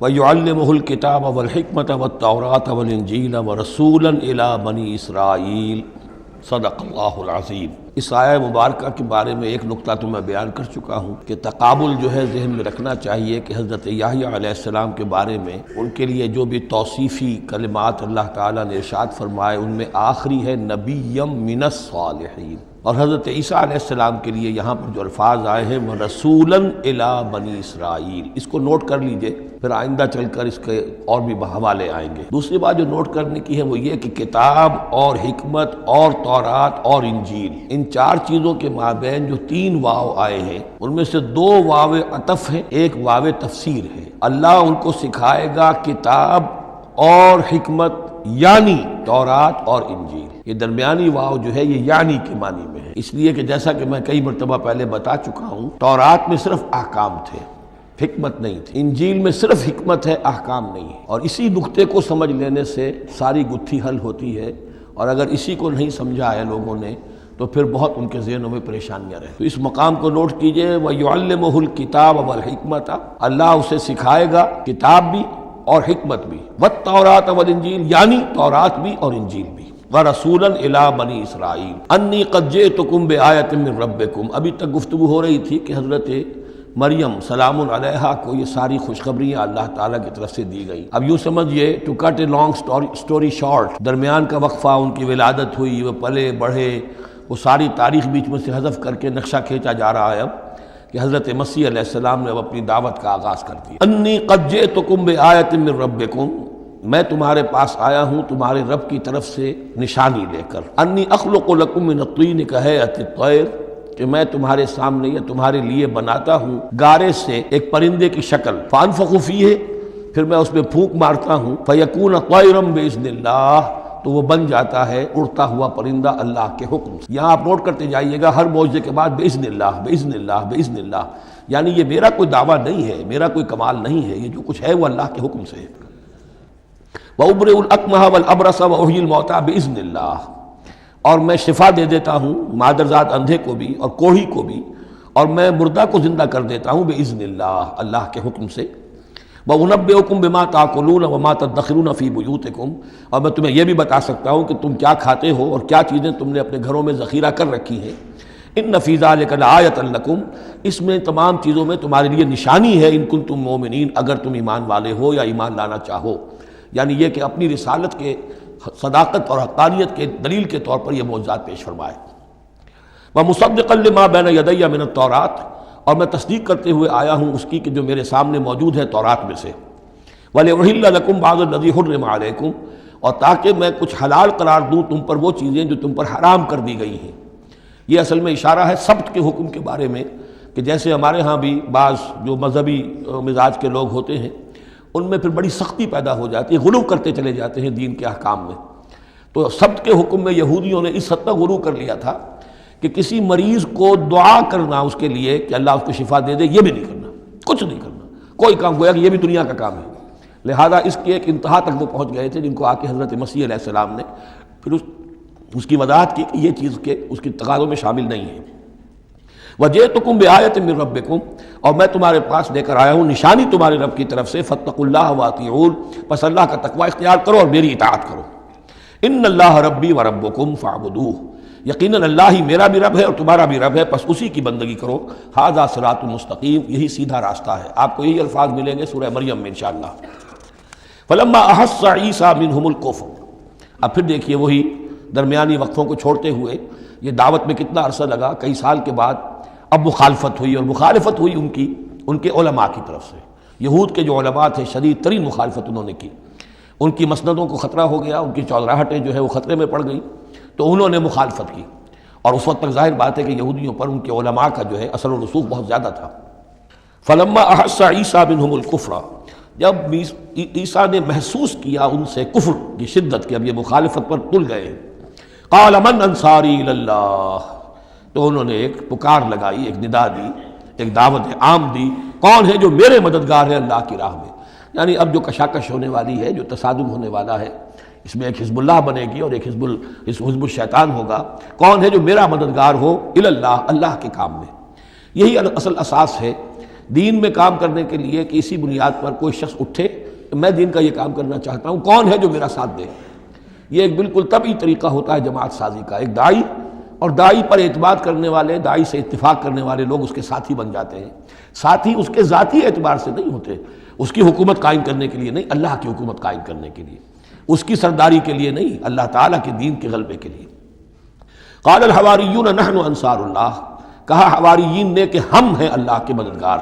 وَيُعَلِّمُهُ الْكِتَابَ وَالْحِكْمَةَ وَالتَّوْرَاةَ وَالْإِنْجِيلَ وَرَسُولًا إِلَى بَنِي إِسْرَائِيلَ صدق اللہ العظیم۔ اس آیہ مبارکہ کے بارے میں ایک نقطہ تو میں بیان کر چکا ہوں کہ تقابل جو ہے ذہن میں رکھنا چاہیے کہ حضرت یحییٰ علیہ السلام کے بارے میں ان کے لیے جو بھی توصیفی کلمات اللہ تعالیٰ نے ارشاد فرمائے ان میں آخری ہے نبیم من الصالحین، اور حضرت عیسیٰ علیہ السلام کے لیے یہاں پر جو الفاظ آئے ہیں وہ رسولاً الی بنی اسرائیل، اس کو نوٹ کر لیجئے، پھر آئندہ چل کر اس کے اور بھی حوالے آئیں گے۔ دوسری بات جو نوٹ کرنے کی ہے وہ یہ کہ کتاب اور حکمت اور تورات اور انجیل، ان چار چیزوں کے مابین جو تین واو آئے ہیں ان میں سے دو واو عطف ہیں، ایک واو تفسیر ہے۔ اللہ ان کو سکھائے گا کتاب اور حکمت یعنی تورات اور انجیل۔ یہ درمیانی واو جو ہے یہ یعنی کے معنی میں ہے، اس لیے کہ جیسا کہ میں کئی مرتبہ پہلے بتا چکا ہوں، تورات میں صرف احکام تھے، حکمت نہیں تھی، انجیل میں صرف حکمت ہے، احکام نہیں ہے، اور اسی نقطے کو سمجھ لینے سے ساری گتھی حل ہوتی ہے، اور اگر اسی کو نہیں سمجھا ہے لوگوں نے تو پھر بہت ان کے ذہنوں میں پریشانیاں رہیں۔ تو اس مقام کو نوٹ کیجئے، وَيُعَلِّمُهُ الْكِتَابَ وَالْحِكْمَةَ، اللہ اسے سکھائے گا کتاب بھی اور حکمت بھی، وَالتَّوْرَاةَ وَالْإِنْجِيلَ یعنی تورات بھی اور انجیل بھی، وَرَسُولًا إِلَىٰ بَنِي إِسْرَائِيلَ أَنِّي قَدْ جِئْتُكُم بِآيَةٍ مِّن رَّبِّكُمْ۔ ابھی تک گفتگو ہو رہی تھی کہ حضرت مریم سلام علیہا کو یہ ساری خوشخبریاں اللہ تعالیٰ کی طرف سے دی گئی۔ اب یوں سمجھئے، to cut a long story short, درمیان کا وقفہ، ان کی ولادت ہوئی، وہ پلے بڑھے، وہ ساری تاریخ بیچ میں سے حذف کر کے نقشہ کھینچا جا رہا ہے اب کہ حضرت مسیح علیہ السلام نے اب اپنی دعوت کا آغاز کر دیا۔ انی قد جئتکم بآیۃ من ربکم، میں تمہارے پاس آیا ہوں تمہارے رب کی طرف سے نشانی لے کر۔ انی اخلق لکم من الطین کہیئۃ الطیر، کہ میں تمہارے سامنے یا تمہارے لیے بناتا ہوں گارے سے ایک پرندے کی شکل، فانفخ فیہ، پھر میں اس میں پھونک مارتا ہوں، فیکون طیرا باذن اللہ، تو وہ بن جاتا ہے اڑتا ہوا پرندہ اللہ کے حکم سے۔ یہاں آپ نوٹ کرتے جائیے گا ہر معجزے کے بعد باذن اللہ، باذن اللہ، باذن اللہ، یعنی یہ میرا کوئی دعویٰ نہیں ہے، میرا کوئی کمال نہیں ہے، یہ جو کچھ ہے وہ اللہ کے حکم سے ہے۔ وَأُبْرِئُ الْأَكْمَحَ وَالْأَبْرَصَ وَأُحْيِي الْمَوْتَىٰ بِإِذْنِ اللَّهِ، اور میں شفا دے دیتا ہوں مادرزاد اندھے کو بھی اور کوڑھی کو بھی، اور میں مردہ کو زندہ کر دیتا ہوں بِإِذْنِ اللَّهِ، اللہ کے حکم سے۔ وَأُنَبِّئُكُم بِمَا تَأْكُلُونَ وَمَا تَدَّخِرُونَ فِي بُيُوتِكُم، اور میں تمہیں یہ بھی بتا سکتا ہوں کہ تم کیا کھاتے ہو اور کیا چیزیں تم نے اپنے گھروں میں ذخیرہ کر رکھی ہیں۔ إِنَّ فِي ذَلِكَ لَآیَةً لَکُم، اس میں تمام چیزوں میں تمہارے لیے نشانی ہے، إِن كُنتُم مُؤْمِنِینَ، اگر تم ایمان والے ہو یا ایمان لانا چاہو، یعنی یہ کہ اپنی رسالت کے صداقت اور حقانیت کے دلیل کے طور پر یہ معجزات پیش فرمائے۔ وَمُصَدِّقًا لِمَا بَيْنَ يَدَيَّ مِنَ التَّوْرَاةِ، اور میں تصدیق کرتے ہوئے آیا ہوں اس کی کہ جو میرے سامنے موجود ہے تورات میں سے۔ وَلِأُحِلَّ لَكُمْ بَعْضَ الَّذِي حُرِّمَ عَلَيْكُمْ، اور تاکہ میں کچھ حلال قرار دوں تم پر وہ چیزیں جو تم پر حرام کر دی گئی ہیں۔ یہ اصل میں اشارہ ہے سبت کے حکم کے بارے میں، کہ جیسے ہمارے ہاں بھی بعض جو مذہبی مزاج کے لوگ ہوتے ہیں ان میں پھر بڑی سختی پیدا ہو جاتی ہے، غلو کرتے چلے جاتے ہیں دین کے احکام میں۔ تو سبت کے حکم میں یہودیوں نے اس حد تک غلو کر لیا تھا کہ کسی مریض کو دعا کرنا اس کے لیے کہ اللہ اس کو شفا دے دے، یہ بھی نہیں کرنا، کچھ نہیں کرنا، کوئی کام، گویا کہ یہ بھی دنیا کا کام ہے۔ لہذا اس کی ایک انتہا تک وہ پہنچ گئے تھے جن کو آ کے حضرت مسیح علیہ السلام نے پھر اس کی وضاحت کی کہ یہ چیز کے اس کی تقاضوں میں شامل نہیں ہے۔ وَجِئْتُكُم بِآیَةٍ مِّن رَّبِّكُم، اور میں تمہارے پاس لے کر آیا ہوں نشانی تمہارے رب کی طرف سے، فَاتَّقُوا اللَّهَ وَأَطِیعُونِ، پس اللہ کا تقوی اختیار کرو اور میری اطاعت کرو۔ إِنَّ اللَّهَ رَبِّي وَرَبُّكُمْ فَاعْبُدُوهُ، یقیناً اللہ ہی میرا بھی رب ہے اور تمہارا بھی رب ہے، پس اسی کی بندگی کرو۔ ھذا صراط مستقیم، یہی سیدھا راستہ ہے۔ آپ کو یہی الفاظ ملیں گے سورہ مریم میں انشاءاللہ۔ فَلَمَّا أَحَسَّ عِیسیٰ مِنْهُمُ الْکُفْرَ، اب پھر دیکھیے وہی درمیانی وقفوں کو چھوڑتے ہوئے یہ دعوت میں کتنا عرصہ لگا، کئی سال کے بعد اب مخالفت ہوئی، اور مخالفت ہوئی ان کے علماء کی طرف سے۔ یہود کے جو علماء تھے شدید ترین مخالفت انہوں نے کی، ان کی مسندوں کو خطرہ ہو گیا، ان کی چودراہٹیں جو ہے وہ خطرے میں پڑ گئیں، تو انہوں نے مخالفت کی، اور اس وقت تک ظاہر بات ہے کہ یہودیوں پر ان کے علماء کا جو ہے اثر و رسوخ بہت زیادہ تھا۔ فلما احس عیسیٰ منہم الکفر، جب عیسیٰ نے محسوس کیا ان سے کفر کی شدت کہ اب یہ مخالفت پر تل گئے، قال من انصاری الی اللہ، تو انہوں نے ایک پکار لگائی، ایک ندا دی، ایک دعوت عام دی، کون ہے جو میرے مددگار ہے اللہ کی راہ میں۔ یعنی اب جو کشاکش ہونے والی ہے، جو تصادم ہونے والا ہے، اس میں ایک حزب اللہ بنے گی اور ایک حزب الشیطان ہوگا۔ کون ہے جو میرا مددگار ہو الی اللہ، اللہ کے کام میں۔ یہی اصل اساس ہے دین میں کام کرنے کے لیے کہ اسی بنیاد پر کوئی شخص اٹھے میں دین کا یہ کام کرنا چاہتا ہوں، کون ہے جو میرا ساتھ دے؟ یہ ایک بالکل طبعی طریقہ ہوتا ہے جماعت سازی کا۔ ایک داعی اور داعی پر اعتماد کرنے والے، داعی سے اتفاق کرنے والے لوگ اس کے ساتھی بن جاتے ہیں۔ ساتھی اس کے ذاتی اعتبار سے نہیں ہوتے، اس کی حکومت قائم کرنے کے لیے نہیں، اللہ کی حکومت قائم کرنے کے لیے، اس کی سرداری کے لیے نہیں، اللہ تعالیٰ کے دین کے غلبے کے لیے۔ قال الحواریون نحن انصار اللہ، کہا حواریین نے کہ ہم ہیں اللہ کے مددگار۔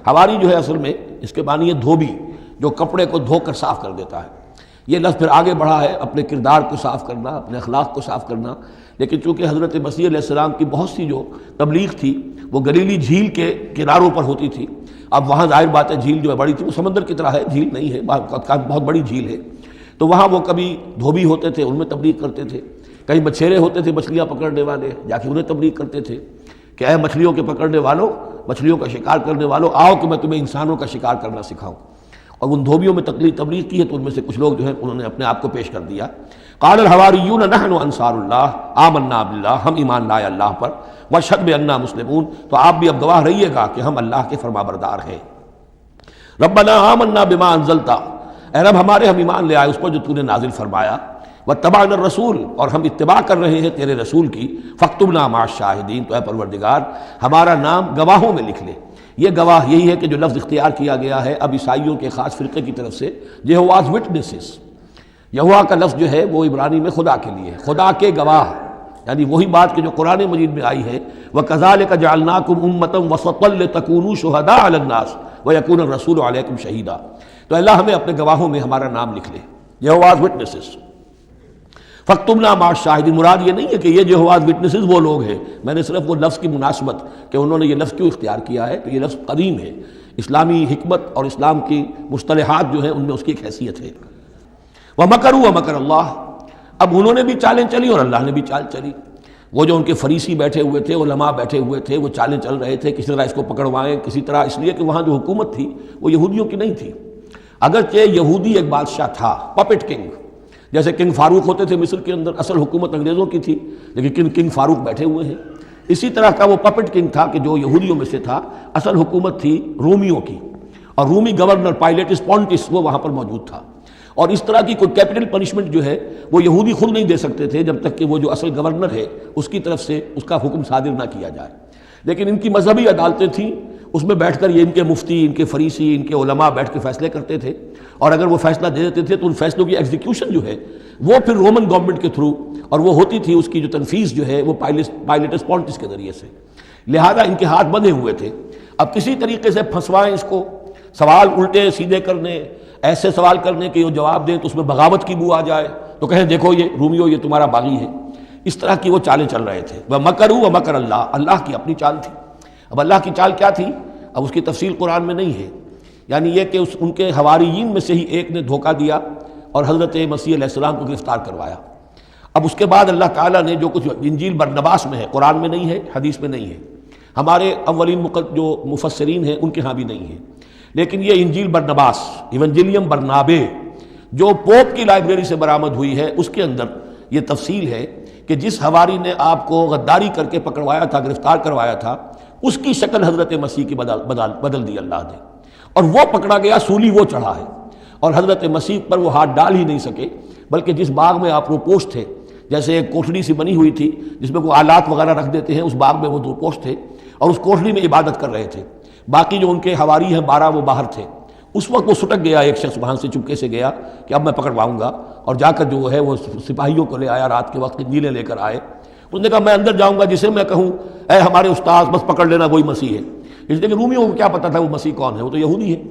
حواری جو ہے اصل میں اس کے معنی ہے دھوبی، جو کپڑے کو دھو کر صاف کر دیتا ہے۔ یہ لفظ پھر آگے بڑھا ہے اپنے کردار کو صاف کرنا، اپنے اخلاق کو صاف کرنا، لیکن چونکہ حضرت مسیح علیہ السلام کی بہت سی جو تبلیغ تھی وہ گلیلی جھیل کے کناروں پر ہوتی تھی۔ اب وہاں ظاہر بات ہے جھیل جو ہے بڑی تھی، وہ سمندر کی طرح ہے، جھیل نہیں ہے، بہت بڑی جھیل ہے، تو وہاں وہ کبھی دھوبی ہوتے تھے، ان میں تبلیغ کرتے تھے، کہیں مچھیرے ہوتے تھے مچھلیاں پکڑنے والے، جا کے انہیں تبلیغ کرتے تھے کہ اے مچھلیوں کے پکڑنے والوں، مچھلیوں کا شکار کرنے والوں، آؤ کہ میں تمہیں انسانوں کا شکار کرنا سکھاؤں۔ اور ان دھوبیوں میں تبلیغ کی ہے، تو ان میں سے کچھ لوگ جو ہیں انہوں نے اپنے آپ کو پیش کر دیا۔ قال الحواریون نحن انصار اللہ آمنا باللہ، ہم ایمان لائے اللہ پر، واشہد بأننا مسلمون، تو آپ بھی اب گواہ رہیے گا کہ ہم اللہ کے فرمانبردار ہیں۔ ربنا آمنا بما انزلت، اے رب ہمارے ہم ایمان لے آئے اس پر جو تو نے نازل فرمایا، واتبعنا الرسول، اور ہم اتباع کر رہے ہیں تیرے رسول کی، فاکتبنا مع الشاہدین، تو اے پروردگار ہمارا نام گواہوں میں لکھ لے۔ یہ گواہ یہی ہے کہ جو لفظ اختیار کیا گیا ہے اب عیسائیوں کے خاص فرقے کی طرف سے، یہواز وٹنسز، یہوا کا لفظ جو ہے وہ عبرانی میں خدا کے لیے، خدا کے گواہ، یعنی وہی بات کہ جو قرآن مجید میں آئی ہے، وَكَذَلِكَ جَعَلْنَاكُمْ أُمَّةً وَسَطًا لِتَكُونُوا شُهَدَاءَ عَلَى النَّاسِ وَيَكُونَ الرَّسُولُ عَلَيْكُمْ شَهِيدًا، تو اللہ ہمیں اپنے گواہوں میں ہمارا نام لکھ لے، یہواز وٹنسز۔ فاکتبنا مع الشاہدین، مراد یہ نہیں ہے کہ یہ یہواز وٹنسز وہ لوگ ہیں، میں نے صرف وہ لفظ کی مناسبت کہ انہوں نے یہ لفظ کیوں اختیار کیا ہے، تو یہ لفظ قدیم ہے، اسلامی حکمت اور اسلام کی مصطلحات جو ہیں ان میں اس کی ایک حیثیت ہے۔ وَمَكَرُوا وَمَكَرَ اللَّهُ، اب انہوں نے بھی چالیں چلی اور اللہ نے بھی چال چلی۔ وہ جو ان کے فریسی بیٹھے ہوئے تھے، علماء بیٹھے ہوئے تھے، وہ چالیں چل رہے تھے کسی طرح اس کو پکڑوائیں، کسی طرح، اس لیے کہ وہاں جو حکومت تھی وہ یہودیوں کی نہیں تھی، اگرچہ یہودی ایک بادشاہ تھا، پپٹ کنگ، جیسے کنگ فاروق ہوتے تھے مصر کے اندر، اصل حکومت انگریزوں کی تھی لیکن کنگ فاروق بیٹھے ہوئے ہیں، اسی طرح کا وہ پپٹ کنگ تھا کہ جو یہودیوں میں سے تھا، اصل حکومت تھی رومیوں کی، اور رومی گورنر پائلیٹس پونٹس وہ وہاں پر موجود تھا، اور اس طرح کی کوئی کیپٹل پنشمنٹ جو ہے وہ یہودی خود نہیں دے سکتے تھے جب تک کہ وہ جو اصل گورنر ہے اس کی طرف سے اس کا حکم صادر نہ کیا جائے، لیکن ان کی مذہبی عدالتیں تھیں، اس میں بیٹھ کر یہ ان کے مفتی، ان کے فریسی، ان کے علماء بیٹھ کے فیصلے کرتے تھے، اور اگر وہ فیصلہ دے دیتے تھے تو ان فیصلوں کی ایگزیکیوشن جو ہے وہ پھر رومن گورنمنٹ کے تھرو، اور وہ ہوتی تھی اس کی جو تنفیذ جو ہے وہ پائلیٹس پونٹس کے ذریعے سے، لہذا ان کے ہاتھ بندھے ہوئے تھے۔ اب کسی طریقے سے پھنسوائیں اس کو، سوال الٹے سیدھے کرنے، ایسے سوال کرنے کہ وہ جواب دیں تو اس میں بغاوت کی بو آ جائے، تو کہیں دیکھو یہ رومیو یہ تمہارا باغی ہے، اس طرح کی وہ چالیں چل رہے تھے۔ وَمَكَرُوا وَمَكَرَ اللَّهُ، اللہ کی اپنی چال تھی۔ اب اللہ کی چال کیا تھی، اب اس کی تفصیل قرآن میں نہیں ہے، یعنی یہ کہ ان کے حواریین میں سے ہی ایک نے دھوکہ دیا اور حضرت مسیح علیہ السلام کو گرفتار کروایا۔ اب اس کے بعد اللہ تعالیٰ نے جو کچھ انجیل برنباس میں ہے، قرآن میں نہیں ہے، حدیث میں نہیں ہے، ہمارے اولین جو مفسرین ہیں ان کے ہاں بھی نہیں ہے، لیکن یہ انجیل برنباس، ایونجیلیم برنابے، جو پوپ کی لائبریری سے برآمد ہوئی ہے، اس کے اندر یہ تفصیل ہے کہ جس حواری نے آپ کو غداری کر کے پکڑوایا تھا، گرفتار کروایا تھا، اس کی شکل حضرت مسیح کی بدل دی اللہ نے، اور وہ پکڑا گیا، سولی وہ چڑھا ہے، اور حضرت مسیح پر وہ ہاتھ ڈال ہی نہیں سکے، بلکہ جس باغ میں آپ روپوش تھے، جیسے ایک کوٹھڑی سی بنی ہوئی تھی جس میں کوئی آلات وغیرہ رکھ دیتے ہیں، اس باغ میں وہ روپوش تھے اور اس کوٹھڑی میں عبادت کر رہے تھے، باقی جو ان کے حواری ہیں 12 وہ باہر تھے۔ اس وقت وہ سٹک گیا، ایک شخص وہاں سے چپکے سے گیا کہ اب میں پکڑواؤں گا، اور جا کر جو ہے وہ سپاہیوں کو لے آیا، رات کے وقت نیلے لے کر آئے، اس نے کہا میں اندر جاؤں گا، جسے میں کہوں اے ہمارے استاد بس پکڑ لینا وہی مسیح ہے، اس لیے کہ رومیوں کو کیا پتا تھا وہ مسیح کون ہے، وہ تو یہودی ہے،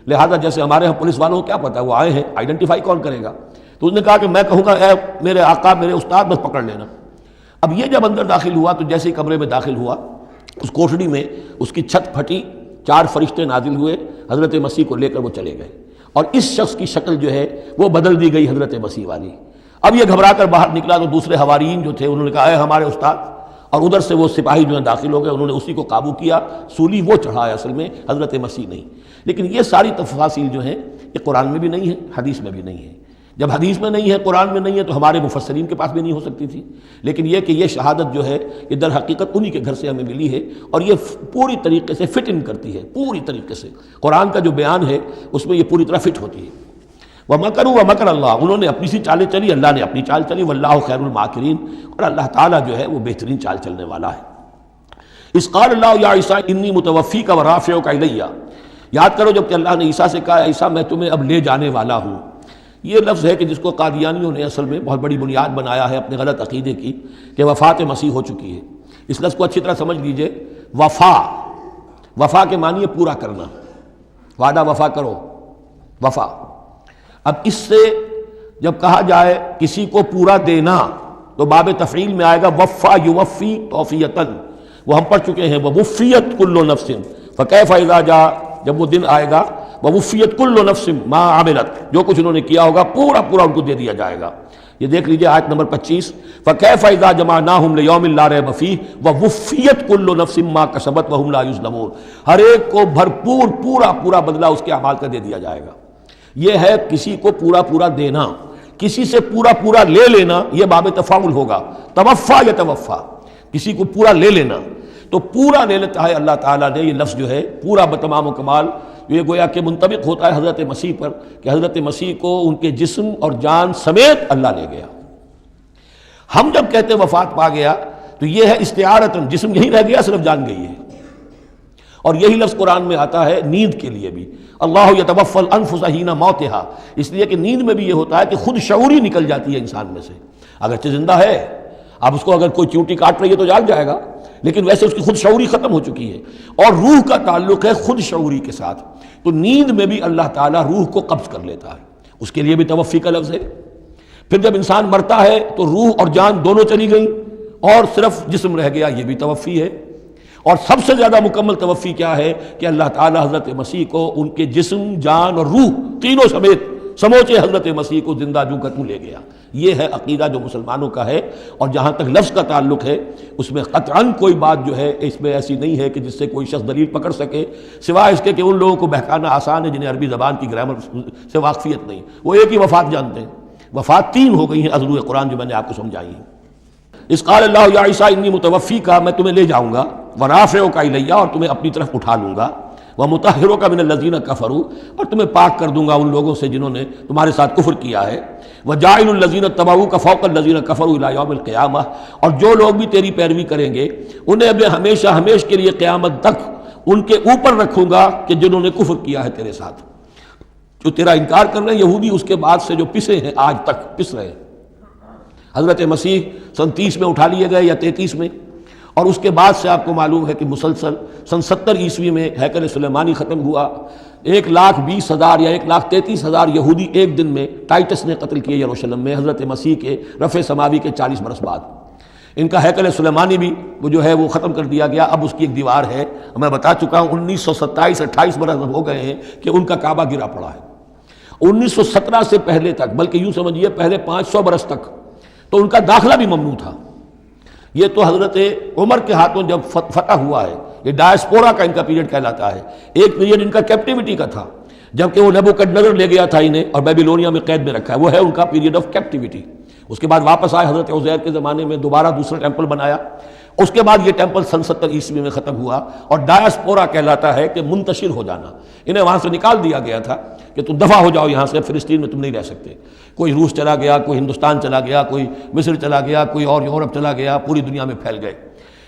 لہذا جیسے ہمارے ہاں پولیس والوں کو کیا پتا وہ آئے ہیں، آئیڈینٹیفائی کون کرے گا، تو اس نے کہا کہ میں کہوں گا اے میرے آقا میرے استاد بس پکڑ لینا۔ اب یہ جب اندر داخل ہوا تو جیسے ہی کمرے میں داخل ہوا، اس کوٹھڑی میں اس کی چھت پھٹی، 4 فرشتے نازل ہوئے، حضرت مسیح کو لے کر وہ چلے گئے، اور اس شخص کی شکل جو ہے وہ بدل دی گئی حضرت مسیح والی۔ اب یہ گھبرا کر باہر نکلا تو دوسرے حواریین جو تھے انہوں نے کہا اے ہمارے استاد، اور ادھر سے وہ سپاہی جو ہیں داخل ہو گئے، انہوں نے اسی کو قابو کیا، سولی وہ چڑھا ہے اصل میں، حضرت مسیح نہیں۔ لیکن یہ ساری تفاصیل جو ہیں یہ قرآن میں بھی نہیں ہے، حدیث میں بھی نہیں ہے۔ جب حدیث میں نہیں ہے، قرآن میں نہیں ہے، تو ہمارے مفسرین کے پاس بھی نہیں ہو سکتی تھی۔ لیکن یہ کہ یہ شہادت جو ہے یہ در حقیقت انہی کے گھر سے ہمیں ملی ہے، اور یہ پوری طریقے سے فٹ ان کرتی ہے، پوری طریقے سے قرآن کا جو بیان ہے اس میں یہ پوری طرح فٹ ہوتی ہے۔ وَمَكَرُوا وَمَكَرَ اللَّهُ، انہوں نے اپنی سی چالیں چلی، اللہ نے اپنی چال چلی، وَاللَّهُ خَيْرُ الْمَاكِرِينَ، اور اللہ تعالیٰ جو ہے وہ بہترین چال چلنے والا ہے۔ اِذْ قَالَ اللَّهُ يَا عِيسَىٰ إِنِّي مُتَوَفِّيكَ وَرَافِعُكَ إِلَيَّ، یاد کرو جب کہ اللہ نے عیسیٰ سے کہا عیسیٰ میں تمہیں اب لے جانے والا ہوں۔ یہ لفظ ہے کہ جس کو قادیانیوں نے اصل میں بہت بڑی بنیاد بنایا ہے اپنے غلط عقیدے کی، کہ وفات مسیح ہو چکی ہے۔ اس لفظ کو اچھی طرح سمجھ لیجئے، وفا کے معنی ہے پورا کرنا، وعدہ وفا کرو، وفا۔ اب اس سے جب کہا جائے کسی کو پورا دینا تو باب تفعیل میں آئے گا وفا یوفی توفیتن، وہ ہم پڑھ چکے ہیں، ووفیت کل نفس فکیف اذا جاء، جب وہ دن آئے گا ووفیت کل نفس ما عملت، جو کچھ انہوں نے کیا ہوگا پورا پورا ان کو دے دیا جائے گا۔ یہ دیکھ لیجئے آیت نمبر 25، فکیف اذا جمعناہم لیوم لا ریب فیہ ووفیت کل نفس ما کسبت وہم لا یظلمون، ہر ایک کو بھرپور پورا پورا بدلہ اس کے اعمال کا دے دیا جائے گا۔ یہ ہے کسی کو پورا پورا دینا، کسی سے پورا پورا لے لینا، یہ باب تفاعل ہوگا، توفا یا توفا، کسی کو پورا لے لینا۔ تو پورا لے لیتا ہے اللہ تعالیٰ نے، یہ لفظ جو ہے پورا بتمام و کمال، یہ گویا کہ منطبق ہوتا ہے حضرت مسیح پر، کہ حضرت مسیح کو ان کے جسم اور جان سمیت اللہ لے گیا۔ ہم جب کہتے ہیں وفات پا گیا تو یہ ہے استعارتاً، جسم یہی رہ گیا، صرف جان گئی ہے۔ اور یہی لفظ قرآن میں آتا ہے نیند کے لیے بھی، اللہ یتوفی الانفس حین موتہا، اس لیے کہ نیند میں بھی یہ ہوتا ہے کہ خود شعوری نکل جاتی ہے انسان میں سے، اگرچہ زندہ ہے، اب اس کو اگر کوئی چیونٹی کاٹ رہی ہے تو جاگ جائے گا، لیکن ویسے اس کی خود شعوری ختم ہو چکی ہے، اور روح کا تعلق ہے خود شعوری کے ساتھ۔ تو نیند میں بھی اللہ تعالیٰ روح کو قبض کر لیتا ہے، اس کے لیے بھی توفی کا لفظ ہے۔ پھر جب انسان مرتا ہے تو روح اور جان دونوں چلی گئیں اور صرف جسم رہ گیا، یہ بھی توفی ہے۔ اور سب سے زیادہ مکمل توفی کیا ہے کہ اللہ تعالیٰ حضرت مسیح کو ان کے جسم، جان اور روح تینوں سمیت سموچے حضرت مسیح کو زندہ جو کا توں لے گیا۔ یہ ہے عقیدہ جو مسلمانوں کا ہے، اور جہاں تک لفظ کا تعلق ہے اس میں قطعاً کوئی بات جو ہے اس میں ایسی نہیں ہے کہ جس سے کوئی شخص دلیل پکڑ سکے، سوائے اس کے کہ ان لوگوں کو بہکانا آسان ہے جنہیں عربی زبان کی گرامر سے واقفیت نہیں، وہ ایک ہی وفات جانتے ہیں۔ وفات تین ہو گئی ہیں اضروء قرآن جو میں نے آپ کو سمجھائی ہیں۔ اس قال اللہ یا عیسیٰ انی متوفیک، میں تمہیں لے جاؤں گا، ورافعک الیہ، اور تمہیں اپنی طرف اٹھا لوں گا، ومطہرک من الذین کفروا، اور تمہیں پاک کر دوں گا ان لوگوں سے جنہوں نے تمہارے ساتھ کفر کیا ہے، وجاعل الذین اتبعوک فوق الذین کفروا الی یوم القیامہ، اور جو لوگ بھی تیری پیروی کریں گے انہیں میں ہمیشہ ہمیش کے لیے قیامت تک ان کے اوپر رکھوں گا کہ جنہوں نے کفر کیا ہے تیرے ساتھ، جو تیرا انکار کر رہے ہیں یہودی، اس کے بعد سے جو پسے ہیں آج تک پس رہے ہیں۔ حضرت مسیح سن 30 میں اٹھا لیے گئے یا 33 میں، اور اس کے بعد سے آپ کو معلوم ہے کہ مسلسل سن 70 عیسوی میں ہیکل سلیمانی ختم ہوا، 1,20,000 یا 1,33,000 یہودی ایک دن میں ٹائٹس نے قتل کیے یروشلم میں، حضرت مسیح کے رفع سماوی کے 40 برس بعد۔ ان کا ہیکل سلیمانی بھی وہ جو ہے وہ ختم کر دیا گیا، اب اس کی ایک دیوار ہے، میں بتا چکا ہوں 1927-28 برس ہو گئے ہیں کہ ان کا کعبہ گرا پڑا ہے۔ 1917 سے پہلے تک، بلکہ یوں سمجھیے پہلے 500 برس تک تو ان کا داخلہ بھی ممنوع تھا۔ یہ تو حضرت عمر کے ہاتھوں جب فتح ہوا ہے، یہ ڈائسپورا کا ان کا پیریڈ کہلاتا ہے۔ ایک پیریڈ ان کا کیپٹیوٹی کا تھا، جبکہ وہ نیبوکڈنیزر لے گیا تھا انہیں اور بیبیلونیا میں قید میں رکھا ہے، وہ ہے ان کا پیریڈ آف کیپٹیوٹی۔ اس کے بعد واپس آئے حضرت عزیر کے زمانے میں، دوبارہ دوسرا ٹیمپل بنایا، اس کے بعد یہ ٹیمپل سن 70 عیسوی میں ختم ہوا، اور ڈائسپورا کہلاتا ہے کہ منتشر ہو جانا۔ انہیں وہاں سے نکال دیا گیا تھا کہ تم دفع ہو جاؤ یہاں سے، فلسطین میں تم نہیں رہ سکتے۔ کوئی روس چلا گیا، کوئی ہندوستان چلا گیا، کوئی مصر چلا گیا، کوئی اور یورپ چلا گیا، پوری دنیا میں پھیل گئے۔